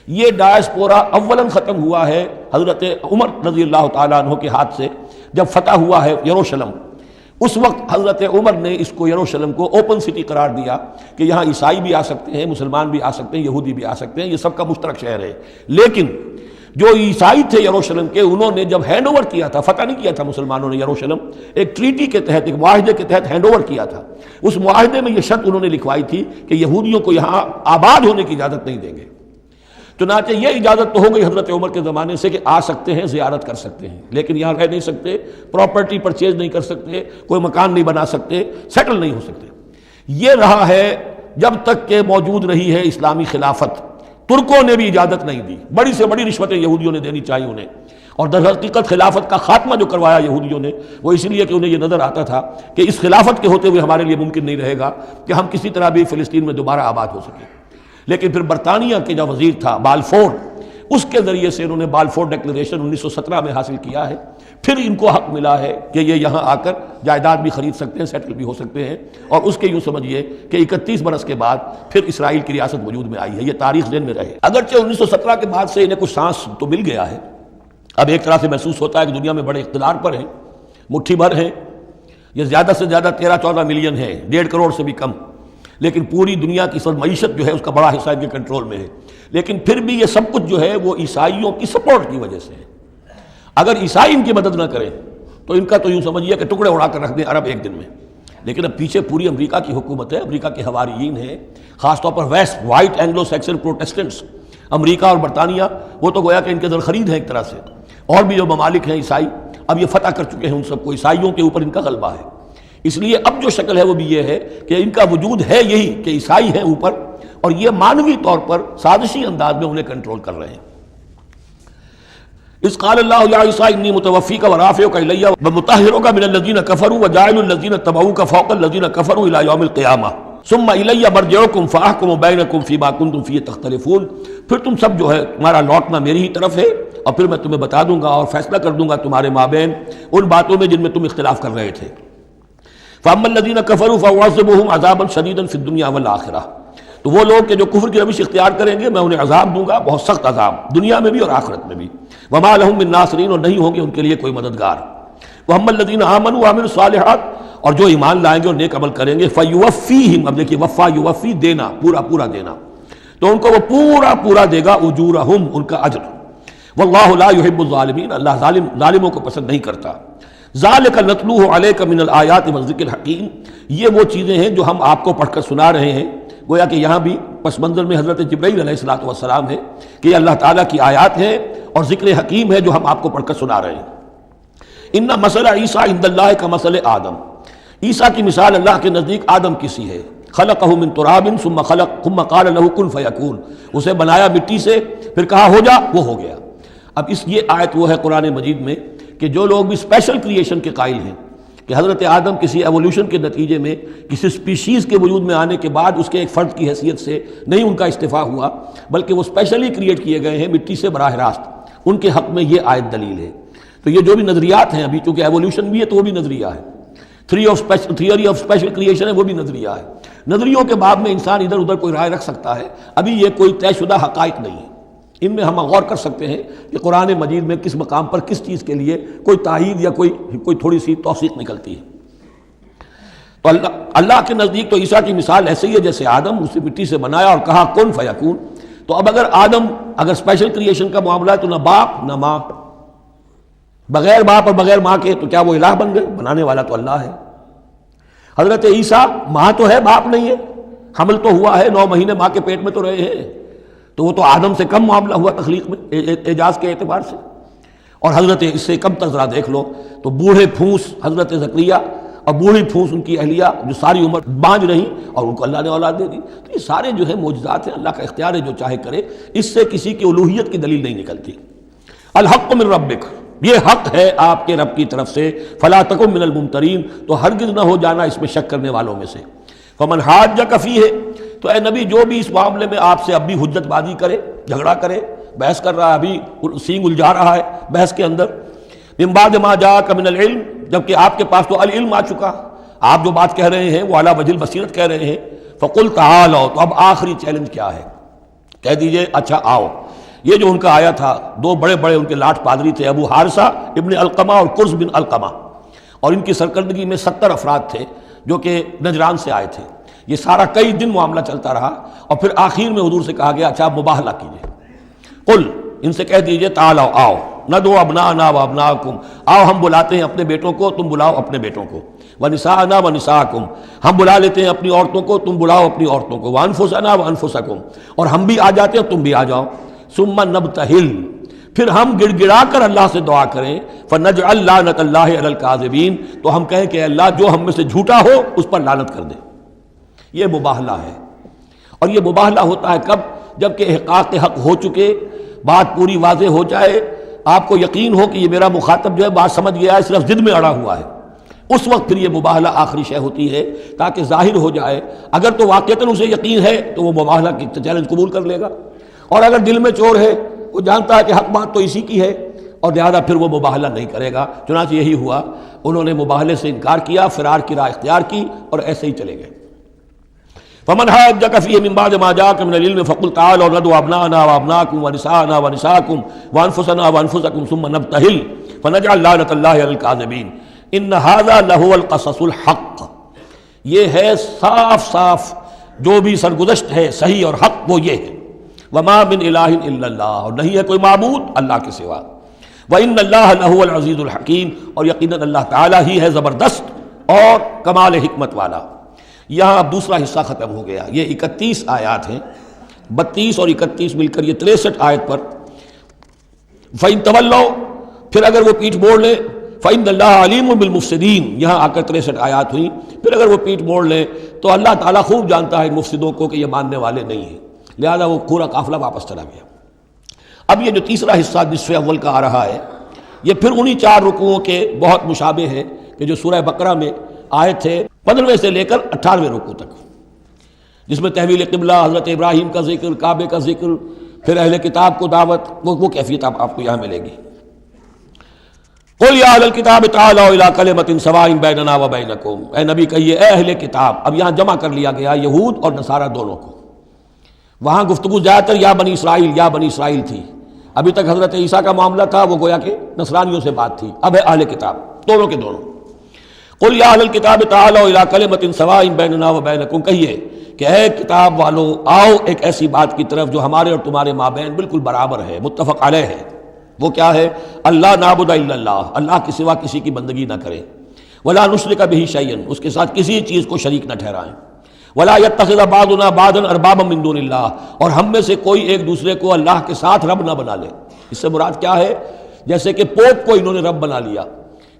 یہ ڈائسپورا اولاً ختم ہوا ہے حضرت عمر رضی اللہ تعالیٰ عنہ کے ہاتھ سے، جب فتح ہوا ہے یروشلم۔ اس وقت حضرت عمر نے اس کو یروشلم کو اوپن سٹی قرار دیا کہ یہاں عیسائی بھی آ سکتے ہیں، مسلمان بھی آ سکتے ہیں، یہودی بھی آ سکتے ہیں، یہ سب کا مشترک شہر ہے۔ لیکن جو عیسائی تھے یروشلم کے، انہوں نے جب ہینڈ اوور کیا تھا، فتح نہیں کیا تھا مسلمانوں نے یروشلم، ایک ٹریٹی کے تحت، ایک معاہدے کے تحت ہینڈ اوور کیا تھا۔ اس معاہدے میں یہ شرط انہوں نے لکھوائی تھی کہ یہودیوں کو یہاں آباد ہونے کی اجازت نہیں دیں گے۔ چنانچہ یہ اجازت تو ہو گئی حضرت عمر کے زمانے سے کہ آ سکتے ہیں، زیارت کر سکتے ہیں، لیکن یہاں رہ نہیں سکتے، پراپرٹی پرچیز نہیں کر سکتے، کوئی مکان نہیں بنا سکتے، سیٹل نہیں ہو سکتے۔ یہ رہا ہے جب تک کہ موجود رہی ہے اسلامی خلافت۔ ترکوں نے بھی اجازت نہیں دی، بڑی سے بڑی رشوتیں یہودیوں نے دینی چاہیے انہیں، اور در حقیقت خلافت کا خاتمہ جو کروایا یہودیوں نے وہ اس لیے کہ انہیں یہ نظر آتا تھا کہ اس خلافت کے ہوتے ہوئے ہمارے لیے ممکن نہیں رہے گا کہ ہم کسی طرح بھی فلسطین میں دوبارہ آباد ہو سکیں. لیکن پھر برطانیہ کے جو وزیر تھا بالفور، اس کے ذریعے سے انہوں نے بالفور ڈکلریشن 1917 میں حاصل کیا ہے. پھر ان کو حق ملا ہے کہ یہ یہاں آ کر جائیداد بھی خرید سکتے ہیں، سیٹل بھی ہو سکتے ہیں. اور اس کے یوں سمجھیے کہ 31 برس کے بعد پھر اسرائیل کی ریاست وجود میں آئی ہے. یہ تاریخ ذہن میں رہے. اگرچہ 1917 کے بعد سے انہیں کچھ سانس تو مل گیا ہے، اب ایک طرح سے محسوس ہوتا ہے کہ دنیا میں بڑے اقتدار پر ہیں، مٹھی بھر ہیں. یہ زیادہ سے زیادہ 13-14 ملین ہے، 1.5 کروڑ سے بھی کم. لیکن پوری دنیا کی سب معیشت جو ہے اس کا بڑا حصہ ان کے کنٹرول میں ہے. لیکن پھر بھی یہ سب کچھ جو ہے وہ عیسائیوں کی سپورٹ کی وجہ سے ہے. اگر عیسائی ان کی مدد نہ کریں تو ان کا تو یوں سمجھیے کہ ٹکڑے اڑا کر رکھ دیں عرب ایک دن میں. لیکن اب پیچھے پوری امریکہ کی حکومت ہے، امریکہ کے حواریین ہیں، خاص طور پر west white Anglo Saxon Protestants. امریکہ اور برطانیہ وہ تو گویا کہ ان کے در خرید ہیں ایک طرح سے. اور بھی جو ممالک ہیں عیسائی اب یہ فتح کر چکے ہیں ان سب کو. عیسائیوں کے اوپر ان کا غلبہ ہے. اس لیے اب جو شکل ہے وہ بھی یہ ہے کہ ان کا وجود ہے یہی کہ عیسائی ہیں اوپر، اور یہ مانوی طور پر سازشی انداز میں انہیں کنٹرول کر رہے ہیں. اذ قال اللہ یا عیسیٰ انی متوفیک ورافعک الی ومطہرک من الذین کفروا وجاعل الذین اتبعوک فوق الذین کفروا الی یوم القیامہ ثم الی مرجعکم فاحکم بینکم فیما کنتم فیہ تختلفون. پھر تم سب جو ہے تمہارا لوٹنا میری ہی طرف ہے، اور پھر میں تمہیں بتا دوں گا اور فیصلہ کر دوں گا تمہارے مابین ان باتوں میں جن میں تم اختلاف کر رہے تھے. فاما الذین کفروا فاعذبهم عذابا شدیدا فی الدنیا والآخرہ. تو وہ لوگ کہ جو کفر کی روش اختیار کریں گے میں انہیں عذاب دوں گا، بہت سخت عذاب، دنیا میں بھی اور آخرت میں بھی. وما لهم من ناصرین، اور نہیں ہوں گے ان کے لیے کوئی مددگار. واما الذین آمنوا وعملوا الصالحات، اور جو ایمان لائیں گے اور نیک عمل کریں گے فیوفیہم، اب دیکھیے وفا یوفی دینا، پورا پورا دینا، تو ان کو وہ پورا پورا دے گا اجورہم، ان کا اجر. واللہ لا يحب الظالمین، اللہ ظالموں کو پسند نہیں کرتا. ذالک نتلوہ علیک من الآیات والذکر الحکیم، یہ وہ چیزیں ہیں جو ہم آپ کو پڑھ کر سنا رہے ہیں. گویا کہ یہاں بھی پس منظر میں حضرت جبرائیل علیہ السلام ہے کہ یہ اللہ تعالیٰ کی آیات ہیں اور ذکر حکیم ہے جو ہم آپ کو پڑھ کر سنا رہے ہیں. ان مثل عیسیٰ عند اللہ کا مثل آدم، عیسیٰ کی مثال اللہ کے نزدیک آدم کی سی ہے. خلقہ من تراب ثم قال له کن فیکون، اسے بنایا مٹی سے پھر کہا ہو جا، وہ ہو گیا. اب یہ آیت وہ ہے قرآن مجید میں کہ جو لوگ بھی اسپیشل کریشن کے قائل ہیں کہ حضرت آدم کسی ایولیوشن کے نتیجے میں کسی سپیشیز کے وجود میں آنے کے بعد اس کے ایک فرد کی حیثیت سے نہیں ان کا استفاع ہوا، بلکہ وہ اسپیشلی کریٹ کیے گئے ہیں مٹی سے براہ راست، ان کے حق میں یہ آیت دلیل ہے. تو یہ جو بھی نظریات ہیں ابھی، چونکہ ایولیوشن بھی ہے تو وہ بھی نظریہ ہے، تھیوری آف اسپیشل کریشن ہے وہ بھی نظریہ ہے. نظریوں کے باب میں انسان ادھر ادھر کوئی رائے رکھ سکتا ہے، ابھی یہ کوئی طے شدہ حقائق نہیں ہے. ان میں ہم غور کر سکتے ہیں کہ قرآن مجید میں کس مقام پر کس چیز کے لیے کوئی تائید یا کوئی تھوڑی سی توثیق نکلتی ہے. تو اللہ کے نزدیک تو عیسیٰ کی مثال ایسے ہی ہے جیسے آدم، اسے مٹی سے بنایا اور کہا کن فیکون. تو اب اگر اسپیشل کریشن کا معاملہ ہے تو نہ باپ نہ ماں، بغیر باپ اور بغیر ماں کے تو کیا وہ الہ بن گئے؟ بنانے والا تو اللہ ہے. حضرت عیسیٰ ماں تو ہے باپ نہیں ہے، حمل تو ہوا ہے، 9 مہینے ماں کے پیٹ میں تو رہے ہیں، تو وہ تو آدم سے کم معاملہ ہوا تخلیق میں اعجاز کے اعتبار سے. اور حضرت اس سے کم تذرا دیکھ لو تو بوڑھے پھونس حضرت زکریا اور بوڑھی پھونس ان کی اہلیہ جو ساری عمر بانج رہی اور ان کو اللہ نے اولاد دے دی. تو یہ سارے جو ہے معجزات ہیں، اللہ کا اختیار ہے جو چاہے کرے، اس سے کسی کی الوہیت کی دلیل نہیں نکلتی. الحق من ربک، یہ حق ہے آپ کے رب کی طرف سے. فلا تکن من الممترین، تو ہرگز نہ ہو جانا اس میں شک کرنے والوں میں سے. فمن حاجک فیہ، تو اے نبی جو بھی اس معاملے میں آپ سے اب بھی حجت بازی کرے، جھگڑا کرے، بحث کر رہا ہے، ابھی سینگ الجھا رہا ہے بحث کے اندر، من بعد ما جاءک من العلم، جبکہ آپ کے پاس تو العلم آ چکا، آپ جو بات کہہ رہے ہیں وہ علی وجہ البصیرت کہہ رہے ہیں. فقل تعالوا، تو اب آخری چیلنج کیا ہے؟ کہہ دیجئے اچھا آؤ. یہ جو ان کا آیا تھا، 2 بڑے بڑے ان کے لاٹ پادری تھے، ابو حارثہ ابن القمہ اور قرز بن القمہ، اور ان کی سرکردگی میں 70 افراد تھے جو کہ نجران سے آئے تھے. یہ سارا کئی دن معاملہ چلتا رہا، اور پھر آخر میں حضور سے کہا گیا اچھا آپ مباہلہ کیجئے. قل، ان سے کہہ دیجئے تعالوا، آؤ، ندعو ابناءنا وابناءکم، آؤ ہم بلاتے ہیں اپنے بیٹوں کو، تم بلاؤ اپنے بیٹوں کو، ونساءنا ونساءکم، ہم بلا لیتے ہیں اپنی عورتوں کو، تم بلاؤ اپنی عورتوں کو، وانفسنا وانفسکم، اور ہم بھی آ جاتے ہیں تم بھی آ جاؤ. ثم نبتہل، پھر ہم گڑ گڑا کر اللہ سے دعا کریں. فنجعل لعنت اللہ علی الکاذبین، تو ہم کہیں کہ اللہ جو ہم میں سے جھوٹا ہو اس پر لعنت کر دے. یہ مباہلہ ہے. اور یہ مباہلہ ہوتا ہے کب؟ جب کہ احقاق حق ہو چکے، بات پوری واضح ہو جائے، آپ کو یقین ہو کہ یہ میرا مخاطب جو ہے بات سمجھ گیا ہے، صرف ضد میں اڑا ہوا ہے، اس وقت پھر یہ مباہلہ آخری شے ہوتی ہے، تاکہ ظاہر ہو جائے۔ اگر تو واقعتاً اسے یقین ہے تو وہ مباہلہ کی چیلنج قبول کر لے گا، اور اگر دل میں چور ہے، وہ جانتا ہے کہ حق بات تو اسی کی ہے، اور لہٰذا پھر وہ مباہلہ نہیں کرے گا۔ چنانچہ یہی ہوا، انہوں نے مباہلے سے انکار کیا، فرار کی راہ اختیار کی، اور ایسے ہی چلے گئے۔ فمن حاجك فيه من بعد ما جاءك من العلم فقل تعالوا ندعو ابناءنا وابناءكم ونساءنا ونساءكم وانفسنا وانفسكم ثم نبتهل فنجعل لعنة الله على الكاذبين ان هذا لهو القصص الحق۔ یہ ہے صاف صاف جو بھی سرگزشت ہے صحیح اور حق، وہ یہ ہے۔ وما من الہ الا اللہ، اور نہیں ہے کوئی معبود اللہ کے سوا۔ وان اللہ لهو العزیز الحکیم، اور یقیناً اللہ تعالیٰ ہی ہے زبردست اور کمال حکمت والا۔ یہاں اب دوسرا حصہ ختم ہو گیا۔ یہ 31 آیات ہیں، 32 اور 31 مل کر یہ 63 آیت پر۔ فَإِن تَوَلَّوْا، پھر اگر وہ پیٹھ موڑ لیں، فَإِنَّ اللَّهَ عَلِيمٌ بِالْمُفْسِدِينَ، یہاں آ کر 63 آیات ہوئی، پھر اگر وہ پیٹھ موڑ لیں تو اللہ تعالیٰ خوب جانتا ہے مفسدوں کو کہ یہ ماننے والے نہیں ہیں، لہذا وہ پورا قافلہ واپس چلا گیا۔ اب یہ جو تیسرا حصہ نصف اول کا آ رہا ہے، یہ پھر انہی 4 رکوعوں کے بہت مشابہ ہے کہ جو سورہ بقرہ میں آئے تھے 15ویں سے لے کر 18ویں رکوع تک، جس میں تحویل قبلہ، حضرت ابراہیم کا ذکر، کعبے کا ذکر، پھر اہل کتاب کو دعوت، وہ کیفیت آپ کو یہاں ملے گی۔ قل یا اہل الکتاب تعالوا الی کلمۃ سواء بیننا وبینکم، اے نبی کہیے اے اہل کتاب، اب یہاں جمع کر لیا گیا یہود اور نصارہ دونوں کو۔ وہاں گفتگو زیادہ تر یا بنی اسرائیل تھی، ابھی تک حضرت عیسیٰ کا معاملہ تھا، وہ گویا کہ نصرانیوں سے بات تھی، اب ہے اہل کتاب، دونوں کے دونوں۔ قل یا اہل الکتاب تعالوا الی کلمۃ سواء بیننا وبینکم، کہیے کہ اے کتاب والو آؤ ایک ایسی بات کی طرف جو ہمارے اور تمہارے مابین بالکل برابر ہے، متفق علیہ ہے۔ وہ کیا ہے؟ اللہ نعبد الا اللہ، اللہ کے سوا کسی کی بندگی نہ کریں، ولا نشرک بہ شیئا، اس کے ساتھ کسی چیز کو شریک نہ ٹھہرائیں، ولا یتخذ بعضنا بعضا اربابا من دون اللہ، اور ہم میں سے کوئی ایک دوسرے کو اللہ کے ساتھ رب نہ بنا لے۔ اس سے مراد کیا ہے؟ جیسے کہ پوپ کو انہوں نے رب بنا لیا،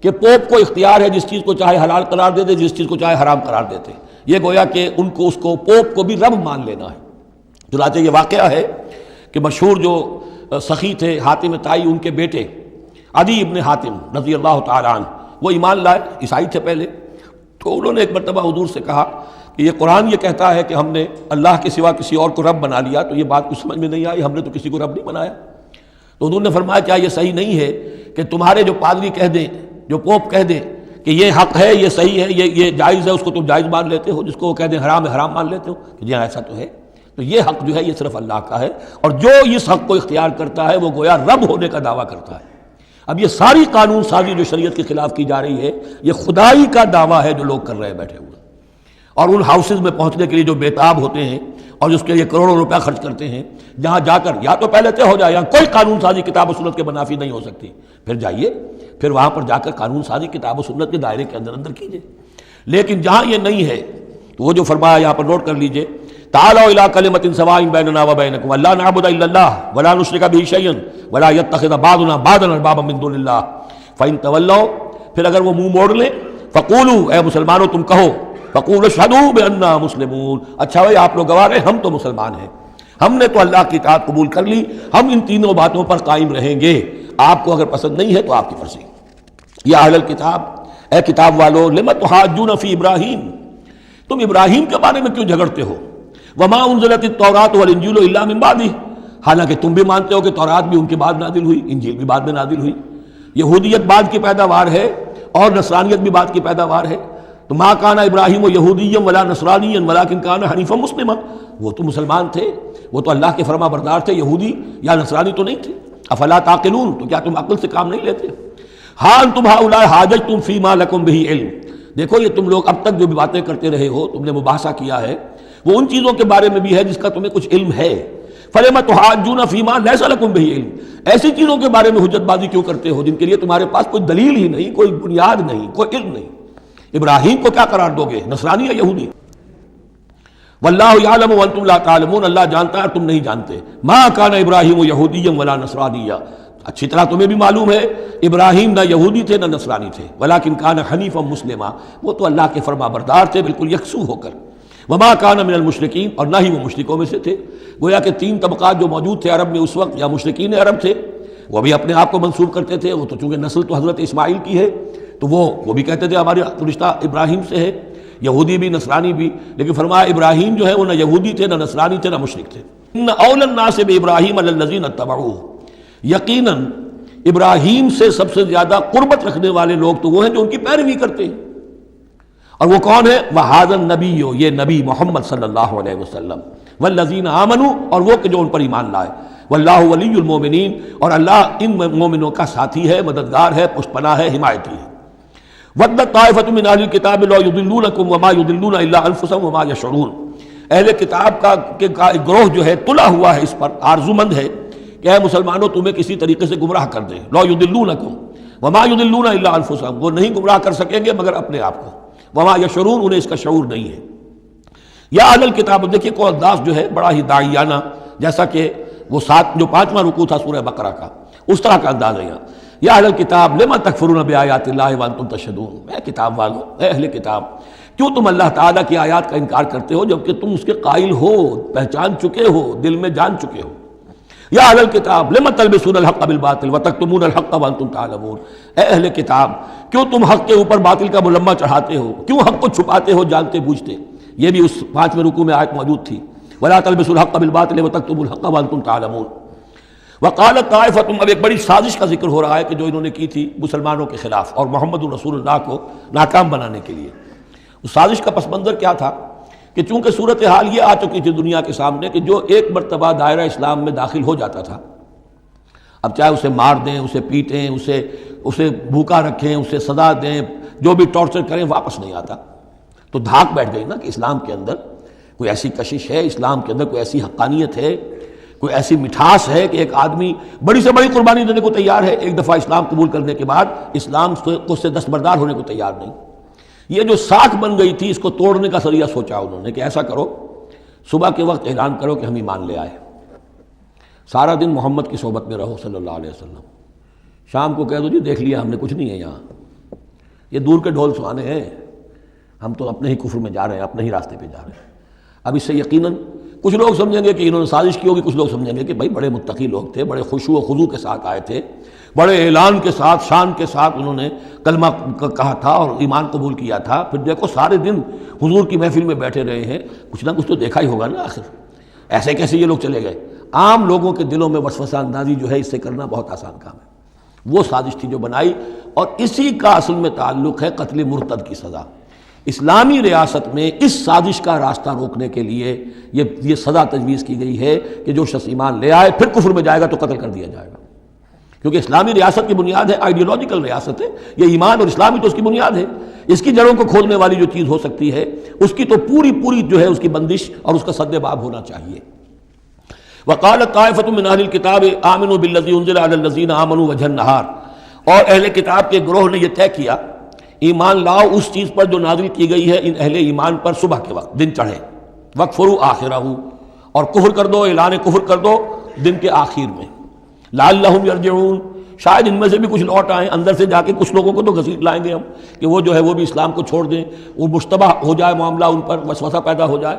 کہ پوپ کو اختیار ہے جس چیز کو چاہے حلال قرار دے دے، جس چیز کو چاہے حرام قرار دیتے، یہ گویا کہ ان کو اس کو پوپ کو بھی رب مان لینا ہے۔ چنانچہ یہ واقعہ ہے کہ مشہور جو سخی تھے حاتم طائی، ان کے بیٹے عدی ابن حاتم رضی اللہ تعالیٰ عنہ، وہ ایمان لائے، عیسائی تھے پہلے، تو انہوں نے ایک مرتبہ حضور سے کہا کہ یہ قرآن یہ کہتا ہے کہ ہم نے اللہ کے سوا کسی اور کو رب بنا لیا، تو یہ بات کچھ سمجھ میں نہیں آئی، ہم نے تو کسی کو رب نہیں بنایا۔ تو حضور نے فرمایا کیا یہ صحیح نہیں ہے کہ تمہارے جو پادری کہہ دیں، جو پوپ کہہ دے کہ یہ حق ہے، یہ صحیح ہے، یہ جائز ہے، اس کو تم جائز مان لیتے ہو، جس کو وہ کہہ دیں حرام ہے، حرام مان لیتے ہو، کہ جی ایسا تو ہے۔ تو یہ حق جو ہے یہ صرف اللہ کا ہے، اور جو اس حق کو اختیار کرتا ہے وہ گویا رب ہونے کا دعویٰ کرتا ہے۔ اب یہ ساری قانون سازی جو شریعت کے خلاف کی جا رہی ہے، یہ خدائی کا دعویٰ ہے جو لوگ کر رہے ہیں بیٹھے ہوئے، اور ان ہاؤسز میں پہنچنے کے لیے جو بےتاب ہوتے ہیں اور اس کے لیے کروڑوں روپیہ خرچ کرتے ہیں، جہاں جا کر یا تو پہلے طے ہو جائے یہاں کوئی قانون سازی کتاب و سنت کے منافی نہیں ہو سکتی، پھر جائیے، پھر وہاں پر جا کر قانون سازی کتاب و سنت کے دائرے کے اندر کیجیے۔ لیکن جہاں یہ نہیں ہے تو وہ جو فرمایا یہاں پر نوٹ کر لیجئے، تعالوا الی کلمۃ سواء بیننا وبینکم الا نعبد الا اللہ ولا نشرک بہ شیئا ولا یتخذ بعضنا بعضا اربابا من دون اللہ فإن تولوا، پھر اگر وہ منہ موڑ لیں، فقولوا، اے مسلمانوں تم کہو، فقولوا اشہدوا بأننا مسلمون، اچھا بھائی آپ لوگ گواہ رہے ہم تو مسلمان ہیں، ہم نے تو اللہ کی اطاعت قبول کر لی، ہم ان تینوں باتوں پر قائم رہیں گے، آپ کو اگر پسند نہیں ہے تو آپ کی مرضی۔ یا اہل الکتاب، اے کتاب والو، لم تحاجون فی ابراہیم، تم ابراہیم کے بارے میں کیوں جھگڑتے ہو؟ وما انزلت التوراۃ والانجیل الا من بعدہ، حالانکہ تم بھی مانتے ہو کہ تورات بھی ان کے بعد نازل ہوئی، انجیل بھی بعد میں نازل ہوئی، یہودیت بعد کی پیداوار ہے اور نصرانیت بھی بعد کی پیداوار ہے۔ تو ما کان ابراہیم یہودیا ولا نصرانیا ولکن کان حنیفا مسلما، وہ تو مسلمان تھے، وہ تو اللہ کے فرما بردار تھے، یہودی یا نصرانی تو نہیں تھے۔ افلا تعقلون، تو کیا تم عقل سے کام نہیں لیتے؟ ہاں انتم ہؤلاء حاججتم فیما لکم بہ علم، دیکھو یہ تم لوگ اب تک جو بھی باتیں کرتے رہے ہو، تم نے مباحثہ کیا ہے، وہ ان چیزوں کے بارے میں بھی ہے جس کا تمہیں کچھ علم ہے۔ فلم تحاجون فیما لیس لکم بہ علم، ایسی چیزوں کے بارے میں حجت بازی کیوں کرتے ہو جن کے لیے تمہارے پاس کوئی دلیل ہی نہیں، کوئی بنیاد نہیں، کوئی علم نہیں؟ ابراہیم کو کیا قرار دو گے، نصرانی یا یہودی؟ واللہ یعلم وانتم لا تعلمون، اللہ جانتا ہے تم نہیں جانتے۔ ما کان ابراہیم یہودیا ولا نصرانیا، اچھی طرح تمہیں بھی معلوم ہے ابراہیم نہ یہودی تھے نہ نصرانی تھے، ولیکن کان حنیفا مسلما، وہ تو اللہ کے فرما بردار تھے بالکل یکسو ہو کر۔ وما کان من المشرکین، اور نہ ہی وہ مشرکوں میں سے تھے۔ گویا کہ 3 طبقات جو موجود تھے عرب میں اس وقت، یا مشرکین عرب تھے، وہ بھی اپنے آپ کو منسوب کرتے تھے، وہ تو چونکہ نسل تو حضرت اسماعیل کی ہے تو وہ بھی کہتے تھے ہمارے رشتہ ابراہیم سے ہے، یہودی بھی نصرانی بھی، لیکن فرمایا ابراہیم جو ہے وہ نہ یہودی تھے نہ نصرانی تھے نہ مشرک تھے۔ ان اولی الناس بابراہیم الذین اتبعوہ، یقیناً ابراہیم سے سب سے زیادہ قربت رکھنے والے لوگ تو وہ ہیں جو ان کی پیروی کرتے ہیں، اور وہ کون ہے؟ وَهَذَا النَّبِيُّ، یہ نبی محمد صلی اللہ علیہ وسلم، وَالَّذِينَ آمَنُوا، اور وہ کہ جو ان پر ایمان لائے، وَاللَّهُ وَلِيُّ الْمُؤْمِنِينَ، اور اللہ ان مومنوں کا ساتھی ہے، مددگار ہے، پشت پناہ ہے، حمایتی ہے۔ وَدَّتْ طَائِفَةٌ مِّنْ أَهْلِ الْكِتَابِ لَوْ يُضِلُّونَكُمْ وَمَا يُضِلُّونَ إِلَّا أَنفُسَهُمْ وَمَا يَشْعُرُونَ، اہل کتاب کا ایک گروہ جو ہے تلا ہوا ہے، اس پر آرزومند ہے کہ اے مسلمانوں تمہیں کسی طریقے سے گمراہ کر دیں۔ لَوْ يُضِلُّونَكُمْ وَمَا يُضِلُّونَ إِلَّا أَنفُسَهُمْ، وہ نہیں گمراہ کر سکیں گے مگر اپنے آپ کو، وَمَا يَشْعُرُونَ، انہیں اس کا شعور نہیں ہے۔ یا اہل الکتاب، دیکھیے کو انداز جو ہے بڑا ہی داعیانہ، جیسا کہ وہ جو 5واں رکوع تھا سورہ بقرہ کا، اس طرح کا انداز ہے یہاں۔ یا اہل الکتاب لما تکفرون بآیات اللہ وانتم تشہدون، اے کتاب والو، اے اہل کتاب، کیوں تم اللہ تعالیٰ کی آیات کا انکار کرتے ہو جبکہ تم اس کے قائل ہو، پہچان چکے ہو، دل میں جان چکے ہو۔ یا اہل الکتاب لما تلبسون الحق بالباطل وتکتمون الحق وانتم تعلمون، اے اہل کتاب کیوں تم حق کے اوپر باطل کا ملمہ چڑھاتے ہو، کیوں حق کو چھپاتے ہو جانتے بوجھتے۔ یہ بھی اس 5ویں رکوع میں آیت موجود تھی، ولا تلبسوا الحق بالباطل وتکتموا الحق وانتم تعلمون۔ وقالت طائفۃ، اب ایک بڑی سازش کا ذکر ہو رہا ہے کہ جو انہوں نے کی تھی مسلمانوں کے خلاف اور محمد رسول اللہ کو ناکام بنانے کے لیے۔ اس سازش کا پس منظر کیا تھا کہ چونکہ صورتحال یہ آ چکی تھی دنیا کے سامنے کہ جو ایک مرتبہ دائرہ اسلام میں داخل ہو جاتا تھا، اب چاہے اسے مار دیں، اسے پیٹیں، اسے بھوکا رکھیں، اسے سزا دیں، جو بھی ٹارچر کریں، واپس نہیں آتا۔ تو دھاک بیٹھ گئی نا کہ اسلام کے اندر کوئی ایسی کشش ہے، اسلام کے اندر کوئی ایسی حقانیت ہے، کوئی ایسی مٹھاس ہے کہ ایک آدمی بڑی سے بڑی قربانی دینے کو تیار ہے، ایک دفعہ اسلام قبول کرنے کے بعد اسلام کو سے دستبردار ہونے کو تیار نہیں۔ یہ جو ساکھ بن گئی تھی، اس کو توڑنے کا ذریعہ سوچا انہوں نے کہ ایسا کرو، صبح کے وقت اعلان کرو کہ ہم ایمان لے آئے، سارا دن محمد کی صحبت میں رہو صلی اللہ علیہ وسلم، شام کو کہہ دو جی دیکھ لیا ہم نے، کچھ نہیں ہے یہاں، یہ دور کے ڈھول سہانے ہیں، ہم تو اپنے ہی کفر میں جا رہے ہیں، اپنے ہی راستے پہ جا رہے ہیں۔ اب اس سے یقیناً کچھ لوگ سمجھیں گے کہ انہوں نے سازش کی ہوگی، کچھ لوگ سمجھیں گے کہ بھائی بڑے متقی لوگ تھے، بڑے خشوع و خضوع کے ساتھ آئے تھے، بڑے اعلان کے ساتھ، شان کے ساتھ انہوں نے کلمہ کہا تھا اور ایمان قبول کیا تھا، پھر دیکھو سارے دن حضور کی محفل میں بیٹھے رہے ہیں، کچھ نہ کچھ تو دیکھا ہی ہوگا نا آخر، ایسے کیسے یہ لوگ چلے گئے؟ عام لوگوں کے دلوں میں وسوسہ اندازی جو ہے اس سے کرنا بہت آسان کام ہے۔ وہ سازش تھی جو بنائی، اور اسی کا اصل میں تعلق ہے قتل مرتد کی سزا۔ اسلامی ریاست میں اس سازش کا راستہ روکنے کے لیے یہ سزا تجویز کی گئی ہے کہ جو شخص ایمان لے آئے پھر کفر میں جائے گا تو قتل کر دیا جائے گا، کیونکہ اسلامی ریاست کی بنیاد ہے، آئیڈیولوجیکل ریاست ہے یہ، ایمان اور اسلامی تو اس کی بنیاد ہے، اس کی جڑوں کو کھولنے والی جو چیز ہو سکتی ہے اس کی تو پوری جو ہے اس کی بندش اور اس کا سد باب ہونا چاہیے۔ وقالت طائفۃ من اہل الکتاب آمنوا بالذی انزل علی الذین آمنوا وجہ النہار، اور اہل کتاب کے گروہ نے یہ طے کیا ایمان لاؤ اس چیز پر جو نازل کی گئی ہے ان اہل ایمان پر صبح کے وقت، دن چڑھے، وَاکْفُرُوا آخِرَہُ، اور کفر کر دو، اعلان کفر کر دو دن کے آخر میں، لعلہم یرجعون، شاید ان میں سے بھی کچھ لوٹ آئیں، اندر سے جا کے کچھ لوگوں کو تو گھسیٹ لائیں گے ہم کہ وہ جو ہے وہ بھی اسلام کو چھوڑ دیں، وہ مشتبہ ہو جائے معاملہ، ان پر وسوسہ پیدا ہو جائے۔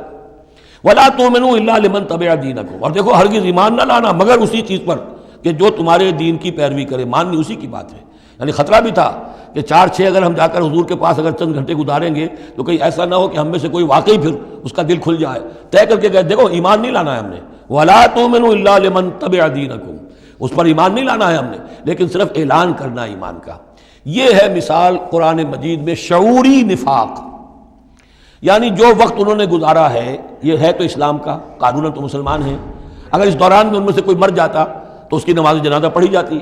وَلَا تُؤْمِنُوا إِلَّا لِمَن تَبِعَ دِينَكُمْ، اور دیکھو ہرگز ایمان نہ لانا مگر اسی چیز پر کہ جو تمہارے دین کی پیروی کرے، ماننی اسی کی بات ہے۔ یعنی خطرہ بھی تھا کہ 4-6 اگر ہم جا کر حضور کے پاس اگر چند گھنٹے گزاریں گے تو کہیں ایسا نہ ہو کہ ہم میں سے کوئی واقعی پھر اس کا دل کھل جائے، طے کر کے گئے دیکھو ایمان نہیں لانا ہے ہم نے، وَلَا تُؤْمِنُوا إِلَّا لِمَن تَبِعَ دِينَكُمْ، اس پر ایمان نہیں لانا ہے ہم نے، لیکن صرف اعلان کرنا ایمان کا۔ یہ ہے مثال قرآن مجید میں شعوری نفاق، یعنی جو وقت انہوں نے گزارا ہے یہ ہے تو اسلام کا، قانوناً تو مسلمان ہیں، اگر اس دوران میں ان میں سے کوئی مر جاتا تو اس کی نماز جنازہ پڑھی جاتی،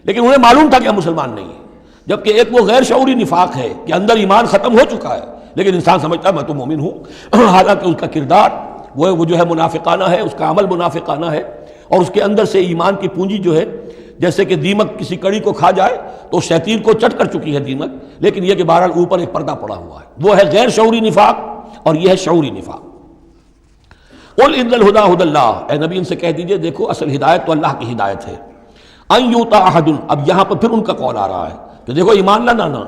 لیکن انہیں معلوم تھا کہ ہم مسلمان نہیں ہیں۔ جبکہ ایک وہ غیر شعوری نفاق ہے کہ اندر ایمان ختم ہو چکا ہے لیکن انسان سمجھتا ہے میں تو مومن ہوں، حالانکہ اس کا کردار وہ جو ہے منافقانہ ہے، اس کا عمل منافقانہ ہے، اور اس کے اندر سے ایمان کی پونجی جو ہے جیسے کہ دیمک کسی کڑی کو کھا جائے تو شیطین کو چٹ کر چکی ہے دیمک، لیکن یہ کہ بہرحال اوپر ایک پردہ پڑا ہوا ہے، وہ ہے غیر شعوری نفاق اور یہ ہے شعوری نفاق۔ قل ان الہدی ھدی اللہ، اے نبی ان سے کہہ دیجئے دیکھو اصل ہدایت تو اللہ کی ہدایت ہے۔ ان یؤتی احد، اب یہاں پر پھر ان کا قول آ رہا ہے کہ دیکھو ایمان لانا نا،